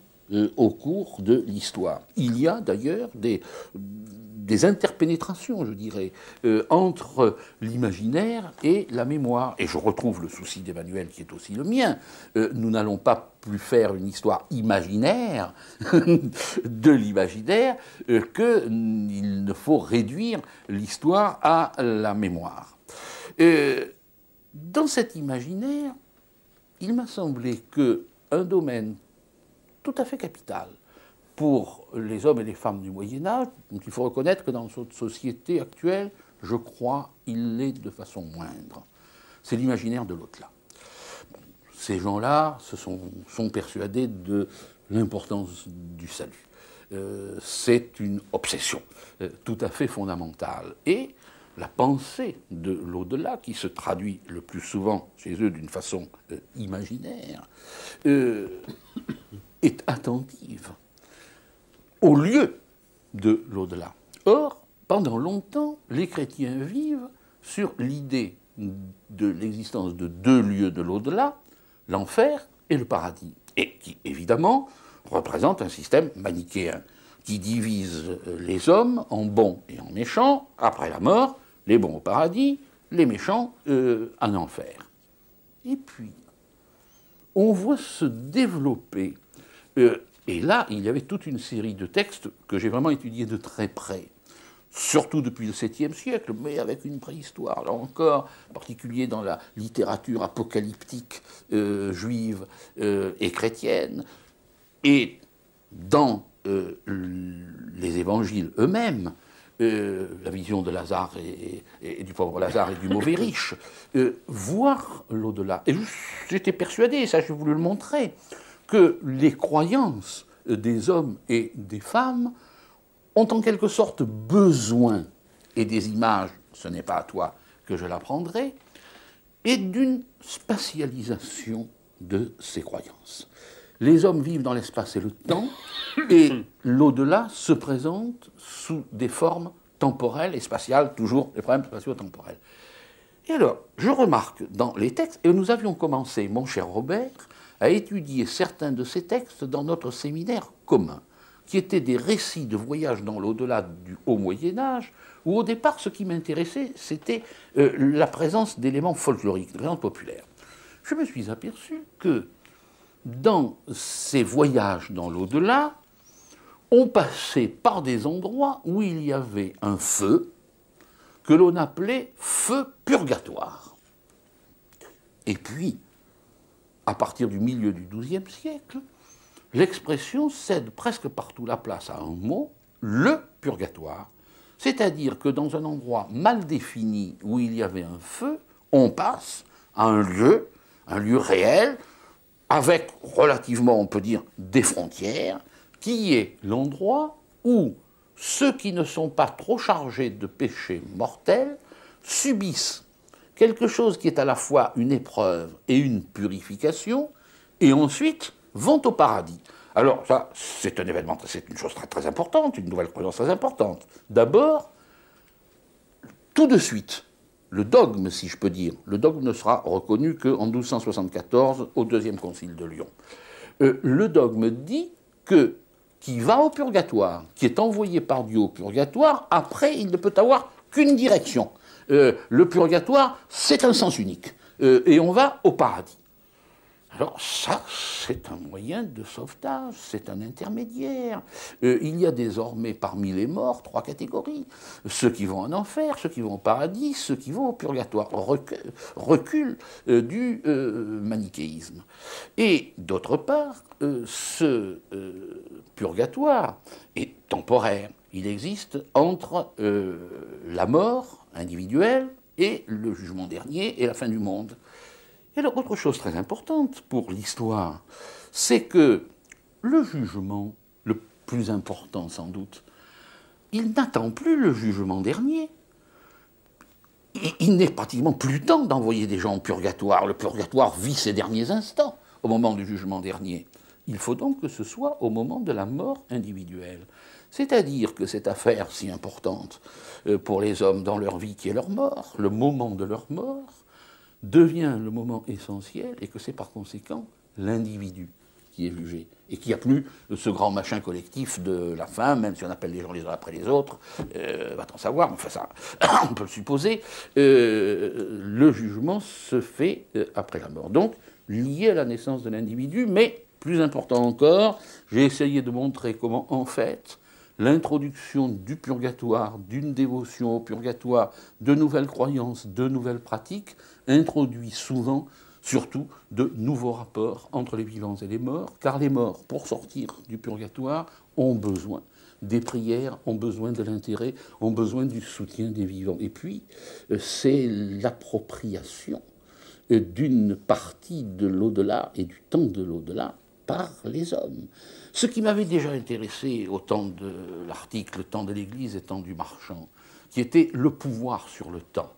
au cours de l'histoire. Il y a d'ailleurs des des interpénétrations, je dirais, entre l'imaginaire et la mémoire. Et je retrouve le souci d'Emmanuel qui est aussi le mien. Nous n'allons pas plus faire une histoire imaginaire de l'imaginaire qu'il ne faut réduire l'histoire à la mémoire. Dans cet imaginaire, il m'a semblé qu'un domaine tout à fait capital pour les hommes et les femmes du Moyen-Âge, donc il faut reconnaître que dans notre société actuelle, je crois, il l'est de façon moindre. C'est l'imaginaire de l'au-delà. Bon, ces gens-là sont persuadés de l'importance du salut. C'est une obsession tout à fait fondamentale. Et la pensée de l'au-delà, qui se traduit le plus souvent chez eux d'une façon imaginaire, est attentive au lieu de l'au-delà. Or, pendant longtemps, les chrétiens vivent sur l'idée de l'existence de deux lieux de l'au-delà, l'enfer et le paradis, et qui, évidemment, représente un système manichéen qui divise les hommes en bons et en méchants, après la mort, les bons au paradis, les méchants en enfer. Et puis, on voit se développer, et là, il y avait toute une série de textes que j'ai vraiment étudiés de très près, surtout depuis le 7e siècle, mais avec une préhistoire, là encore, en particulier dans la littérature apocalyptique juive et chrétienne, et dans les évangiles eux-mêmes, la vision de Lazare et du pauvre Lazare et du mauvais riche, voir l'au-delà. Et j'étais persuadé, et ça j'ai voulu le montrer, que les croyances des hommes et des femmes ont en quelque sorte besoin, et des images, ce n'est pas à toi que je l'apprendrai, et d'une spatialisation de ces croyances. Les hommes vivent dans l'espace et le temps, et l'au-delà se présente sous des formes temporelles et spatiales, toujours les problèmes spatio-temporels. Et alors, je remarque dans les textes, et nous avions commencé, mon cher Robert, à étudier certains de ces textes dans notre séminaire commun, qui étaient des récits de voyages dans l'au-delà du Haut Moyen-Âge, où au départ, ce qui m'intéressait, c'était la présence d'éléments folkloriques, de présence populaire. Je me suis aperçu que dans ces voyages dans l'au-delà, on passait par des endroits où il y avait un feu que l'on appelait feu purgatoire. Et puis, à partir du milieu du XIIe siècle, l'expression cède presque partout la place à un mot, le purgatoire. C'est-à-dire que dans un endroit mal défini où il y avait un feu, on passe à un lieu réel, avec relativement, on peut dire, des frontières, qui est l'endroit où ceux qui ne sont pas trop chargés de péchés mortels subissent quelque chose qui est à la fois une épreuve et une purification, et ensuite vont au paradis. Alors ça, c'est un événement, c'est une chose très, très importante, une nouvelle croyance très importante. D'abord, tout de suite, le dogme, si je peux dire, le dogme ne sera reconnu qu'en 1274 au deuxième concile de Lyon. Le dogme dit que qui va au purgatoire, qui est envoyé par Dieu au purgatoire, après il ne peut avoir qu'une direction. Le purgatoire, c'est un sens unique. Et on va au paradis. Alors ça, c'est un moyen de sauvetage, c'est un intermédiaire. Il y a désormais parmi les morts 3 catégories. Ceux qui vont en enfer, ceux qui vont au paradis, ceux qui vont au purgatoire. Recul du manichéisme. Et d'autre part, ce purgatoire est temporaire. Il existe entre la mort individuelle et le jugement dernier et la fin du monde. Et alors, autre chose très importante pour l'histoire, c'est que le jugement, le plus important sans doute, il n'attend plus le jugement dernier. Il n'est pratiquement plus temps d'envoyer des gens au purgatoire. Le purgatoire vit ses derniers instants au moment du jugement dernier. Il faut donc que ce soit au moment de la mort individuelle. C'est-à-dire que cette affaire si importante pour les hommes dans leur vie qui est leur mort, le moment de leur mort, devient le moment essentiel et que c'est par conséquent l'individu qui est jugé, et qu'il n'y a plus ce grand machin collectif de la fin, même si on appelle les gens les uns après les autres, va-t-on savoir, enfin ça, on peut le supposer, le jugement se fait après la mort. Donc, lié à la naissance de l'individu, mais, plus important encore, j'ai essayé de montrer comment, en fait, l'introduction du purgatoire, d'une dévotion au purgatoire, de nouvelles croyances, de nouvelles pratiques, introduit souvent, surtout, de nouveaux rapports entre les vivants et les morts, car les morts, pour sortir du purgatoire, ont besoin des prières, ont besoin de l'intérêt, ont besoin du soutien des vivants. Et puis, c'est l'appropriation d'une partie de l'au-delà et du temps de l'au-delà par les hommes. Ce qui m'avait déjà intéressé au temps de l'article « Temps de l'Église et temps du marchand », qui était le pouvoir sur le temps,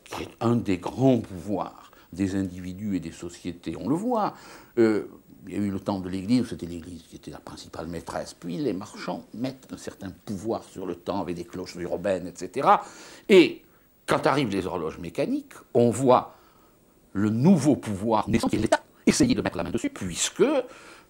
qui est un des grands pouvoirs des individus et des sociétés. On le voit. Il y a eu le temps de l'Église, c'était l'Église qui était la principale maîtresse. Puis les marchands mettent un certain pouvoir sur le temps avec des cloches urbaines, etc. Et quand arrivent les horloges mécaniques, on voit le nouveau pouvoir naissant, qui est l'État, essayer de mettre la main dessus, puisque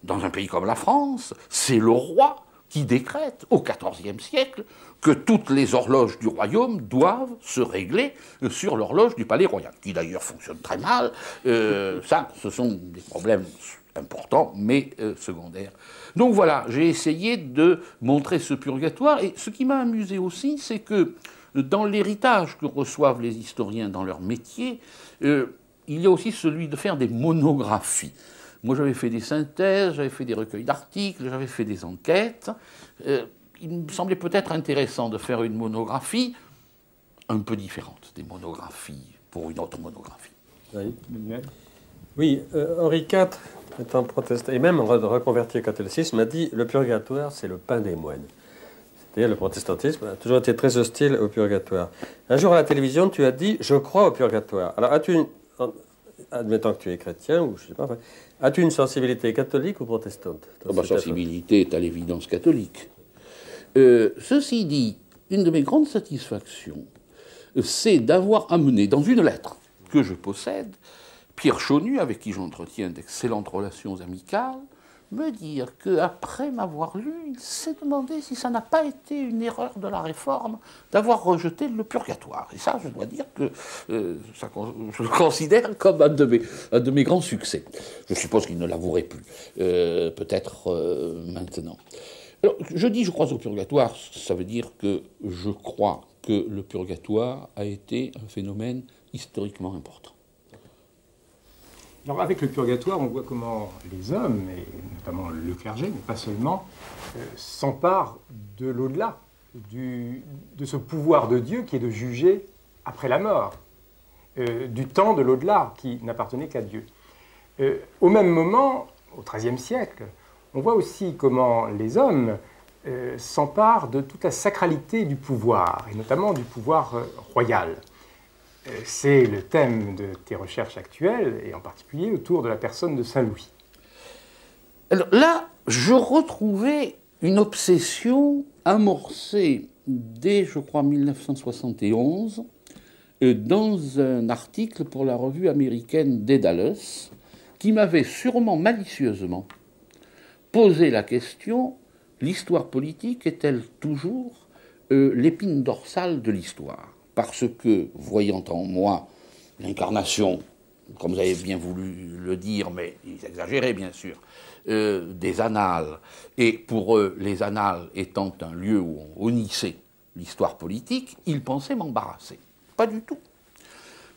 dans un pays comme la France, c'est le roi qui décrète au XIVe siècle que toutes les horloges du royaume doivent se régler sur l'horloge du palais royal, qui d'ailleurs fonctionne très mal. Ça, ce sont des problèmes importants, mais secondaires. Donc voilà, j'ai essayé de montrer ce purgatoire, et ce qui m'a amusé aussi, c'est que dans l'héritage que reçoivent les historiens dans leur métier, il y a aussi celui de faire des monographies. Moi, j'avais fait des synthèses, j'avais fait des recueils d'articles, j'avais fait des enquêtes. Il me semblait peut-être intéressant de faire une monographie un peu différente des monographies pour une autre monographie. Oui, Henri IV, étant protestant, et même reconverti au catholicisme, a dit « le purgatoire, c'est le pain des moines ». C'est-à-dire le protestantisme a toujours été très hostile au purgatoire. Un jour à la télévision, tu as dit « je crois au purgatoire ». Alors, admettons que tu es chrétien, ou je sais pas, enfin, as-tu une sensibilité catholique ou protestante? Ma sensibilité est à l'évidence catholique. Ceci dit, une de mes grandes satisfactions, c'est d'avoir amené dans une lettre que je possède, Pierre Chaunu, avec qui j'entretiens d'excellentes relations amicales, me dire qu'après m'avoir lu, il s'est demandé si ça n'a pas été une erreur de la Réforme d'avoir rejeté le purgatoire. Et ça, je dois dire que je le considère comme un de mes grands succès. Je suppose qu'il ne l'avouerait plus, peut-être maintenant. Alors, je dis je crois au purgatoire, ça veut dire que je crois que le purgatoire a été un phénomène historiquement important. Alors avec le purgatoire, on voit comment les hommes, et notamment le clergé, mais pas seulement, s'emparent de l'au-delà, de ce pouvoir de Dieu qui est de juger après la mort, du temps de l'au-delà qui n'appartenait qu'à Dieu. Au même moment, au XIIIe siècle, on voit aussi comment les hommes s'emparent de toute la sacralité du pouvoir, et notamment du pouvoir royal. C'est le thème de tes recherches actuelles, et en particulier autour de la personne de Saint-Louis. Alors là, je retrouvais une obsession amorcée dès, je crois, 1971, dans un article pour la revue américaine Daedalus, qui m'avait sûrement malicieusement posé la question, l'histoire politique est-elle toujours l'épine dorsale de l'histoire ? Parce que, voyant en moi l'incarnation, comme vous avez bien voulu le dire, mais ils exagéraient bien sûr, des annales, et pour eux, les annales étant un lieu où on honnissait l'histoire politique, ils pensaient m'embarrasser. Pas du tout.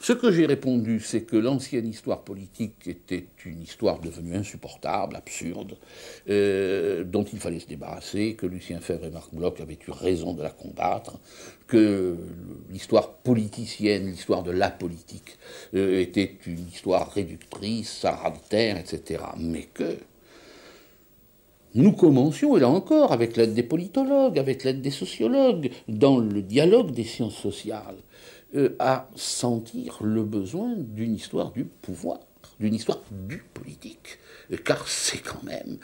Ce que j'ai répondu, c'est que l'ancienne histoire politique était une histoire devenue insupportable, absurde, dont il fallait se débarrasser, que Lucien Febvre et Marc Bloch avaient eu raison de la combattre, que l'histoire politicienne, l'histoire de la politique, était une histoire réductrice, salutaire, etc. Mais que nous commencions, et là encore, avec l'aide des politologues, avec l'aide des sociologues, dans le dialogue des sciences sociales, à sentir le besoin d'une histoire du pouvoir, d'une histoire du politique, car c'est quand même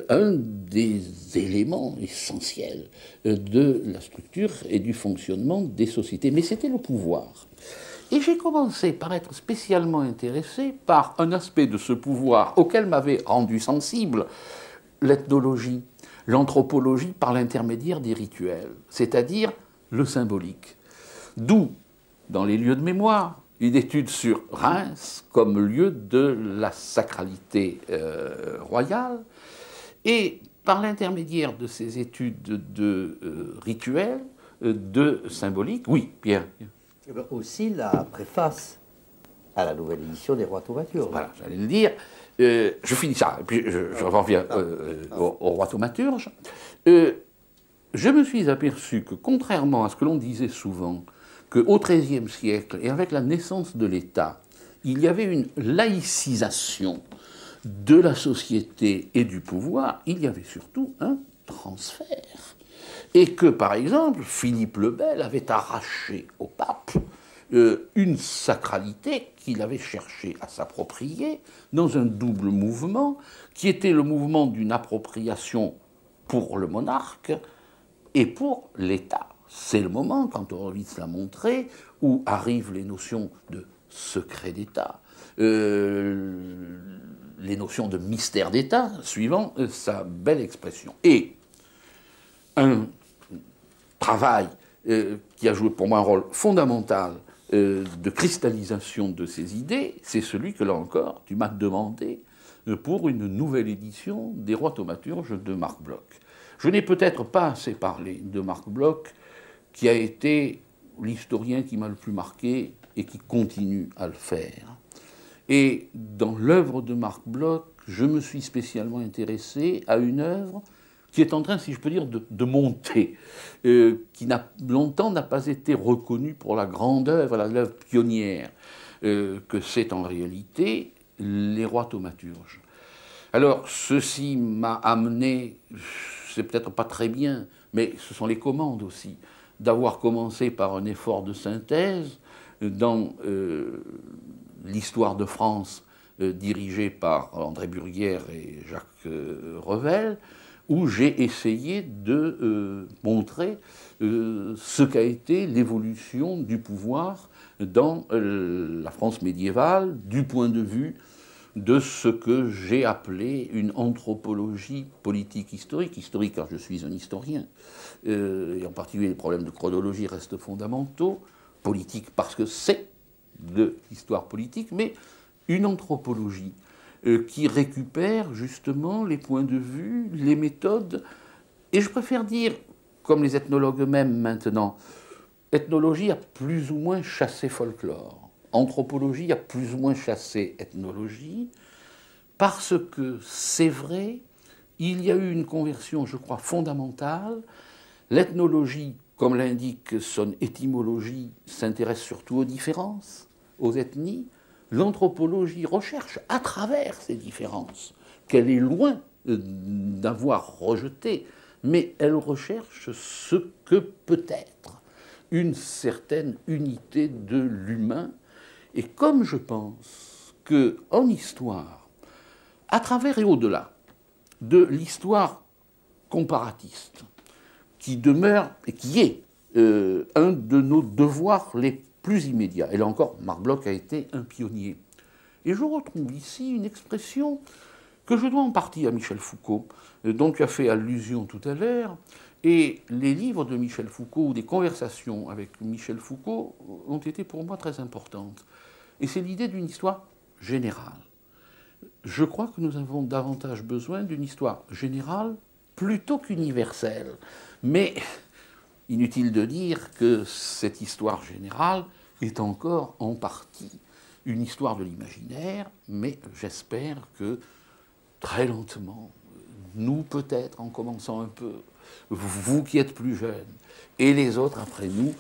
un des éléments essentiels de la structure et du fonctionnement des sociétés. Mais c'était le pouvoir. Et j'ai commencé par être spécialement intéressé par un aspect de ce pouvoir auquel m'avait rendu sensible l'ethnologie, l'anthropologie par l'intermédiaire des rituels, c'est-à-dire le symbolique. D'où, dans les lieux de mémoire, une étude sur Reims comme lieu de la sacralité royale, et par l'intermédiaire de ces études de rituels, de symbolique, oui, Pierre. Aussi la préface à la nouvelle édition des Rois Thaumaturges. Voilà, j'allais le dire. Je finis ça, et puis je reviens au Roi Thaumaturge. Je me suis aperçu que, contrairement à ce que l'on disait souvent, qu'au XIIIe siècle, et avec la naissance de l'État, il y avait une laïcisation de la société et du pouvoir, il y avait surtout un transfert. Et que, par exemple, Philippe le Bel avait arraché au pape une sacralité qu'il avait cherché à s'approprier dans un double mouvement, qui était le mouvement d'une appropriation pour le monarque et pour l'État. C'est le moment, quand Horowitz l'a montré, où arrivent les notions de secret d'État, les notions de mystère d'État, suivant sa belle expression. Et un travail qui a joué pour moi un rôle fondamental de cristallisation de ces idées, c'est celui que, là encore, tu m'as demandé pour une nouvelle édition des Rois Thaumaturges de Marc Bloch. Je n'ai peut-être pas assez parlé de Marc Bloch, qui a été l'historien qui m'a le plus marqué et qui continue à le faire. Et dans l'œuvre de Marc Bloch, je me suis spécialement intéressé à une œuvre qui est en train, si je peux dire, de monter, qui longtemps n'a pas été reconnue pour la grande œuvre, l'œuvre pionnière, que c'est en réalité les Rois Thaumaturges. Alors, ceci m'a amené, c'est peut-être pas très bien, mais ce sont les commandes aussi, d'avoir commencé par un effort de synthèse dans l'histoire de France dirigée par André Burguière et Jacques Revel, où j'ai essayé de montrer ce qu'a été l'évolution du pouvoir dans la France médiévale, du point de vue de ce que j'ai appelé une anthropologie politique historique car je suis un historien, et en particulier les problèmes de chronologie restent fondamentaux, politique parce que c'est de l'histoire politique, mais une anthropologie qui récupère justement les points de vue, les méthodes, et je préfère dire, comme les ethnologues eux-mêmes maintenant, ethnologie a plus ou moins chassé folklore, anthropologie a plus ou moins chassé ethnologie, parce que c'est vrai, il y a eu une conversion, je crois, fondamentale. L'ethnologie, comme l'indique son étymologie, s'intéresse surtout aux différences, aux ethnies. L'anthropologie recherche à travers ces différences, qu'elle est loin d'avoir rejetées, mais elle recherche ce que peut être une certaine unité de l'humain. Et comme je pense qu'en histoire, à travers et au-delà de l'histoire comparatiste, qui demeure et qui est un de nos devoirs les plus immédiats, et là encore, Marc Bloch a été un pionnier. Et je retrouve ici une expression que je dois en partie à Michel Foucault, dont tu as fait allusion tout à l'heure. Et les livres de Michel Foucault, ou des conversations avec Michel Foucault, ont été pour moi très importantes. Et c'est l'idée d'une histoire générale. Je crois que nous avons davantage besoin d'une histoire générale plutôt qu'universelle. Mais inutile de dire que cette histoire générale est encore en partie une histoire de l'imaginaire, mais j'espère que très lentement, nous peut-être en commençant un peu, vous qui êtes plus jeunes, et les autres après nous,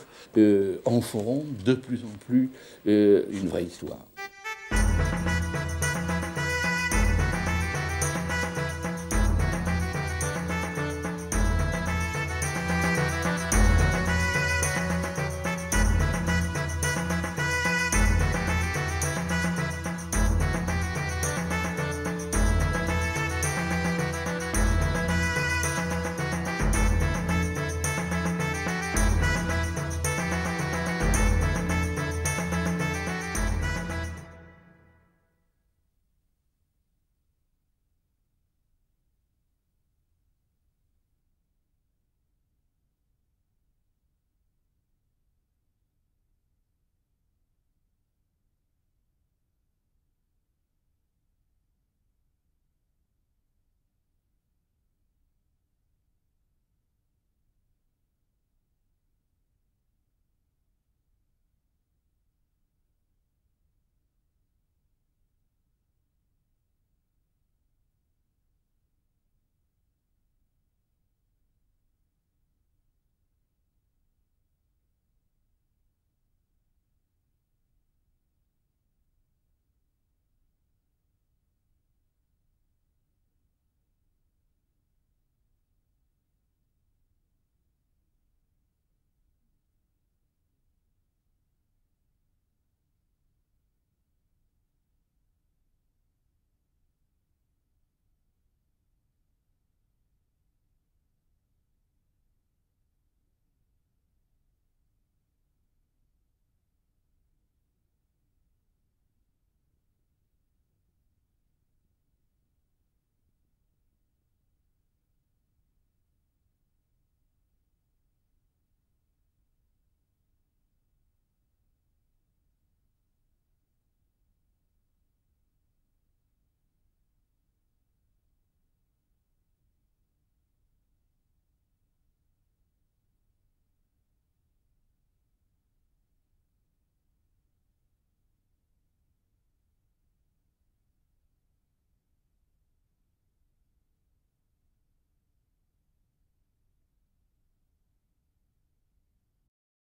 en feront de plus en plus une vraie histoire.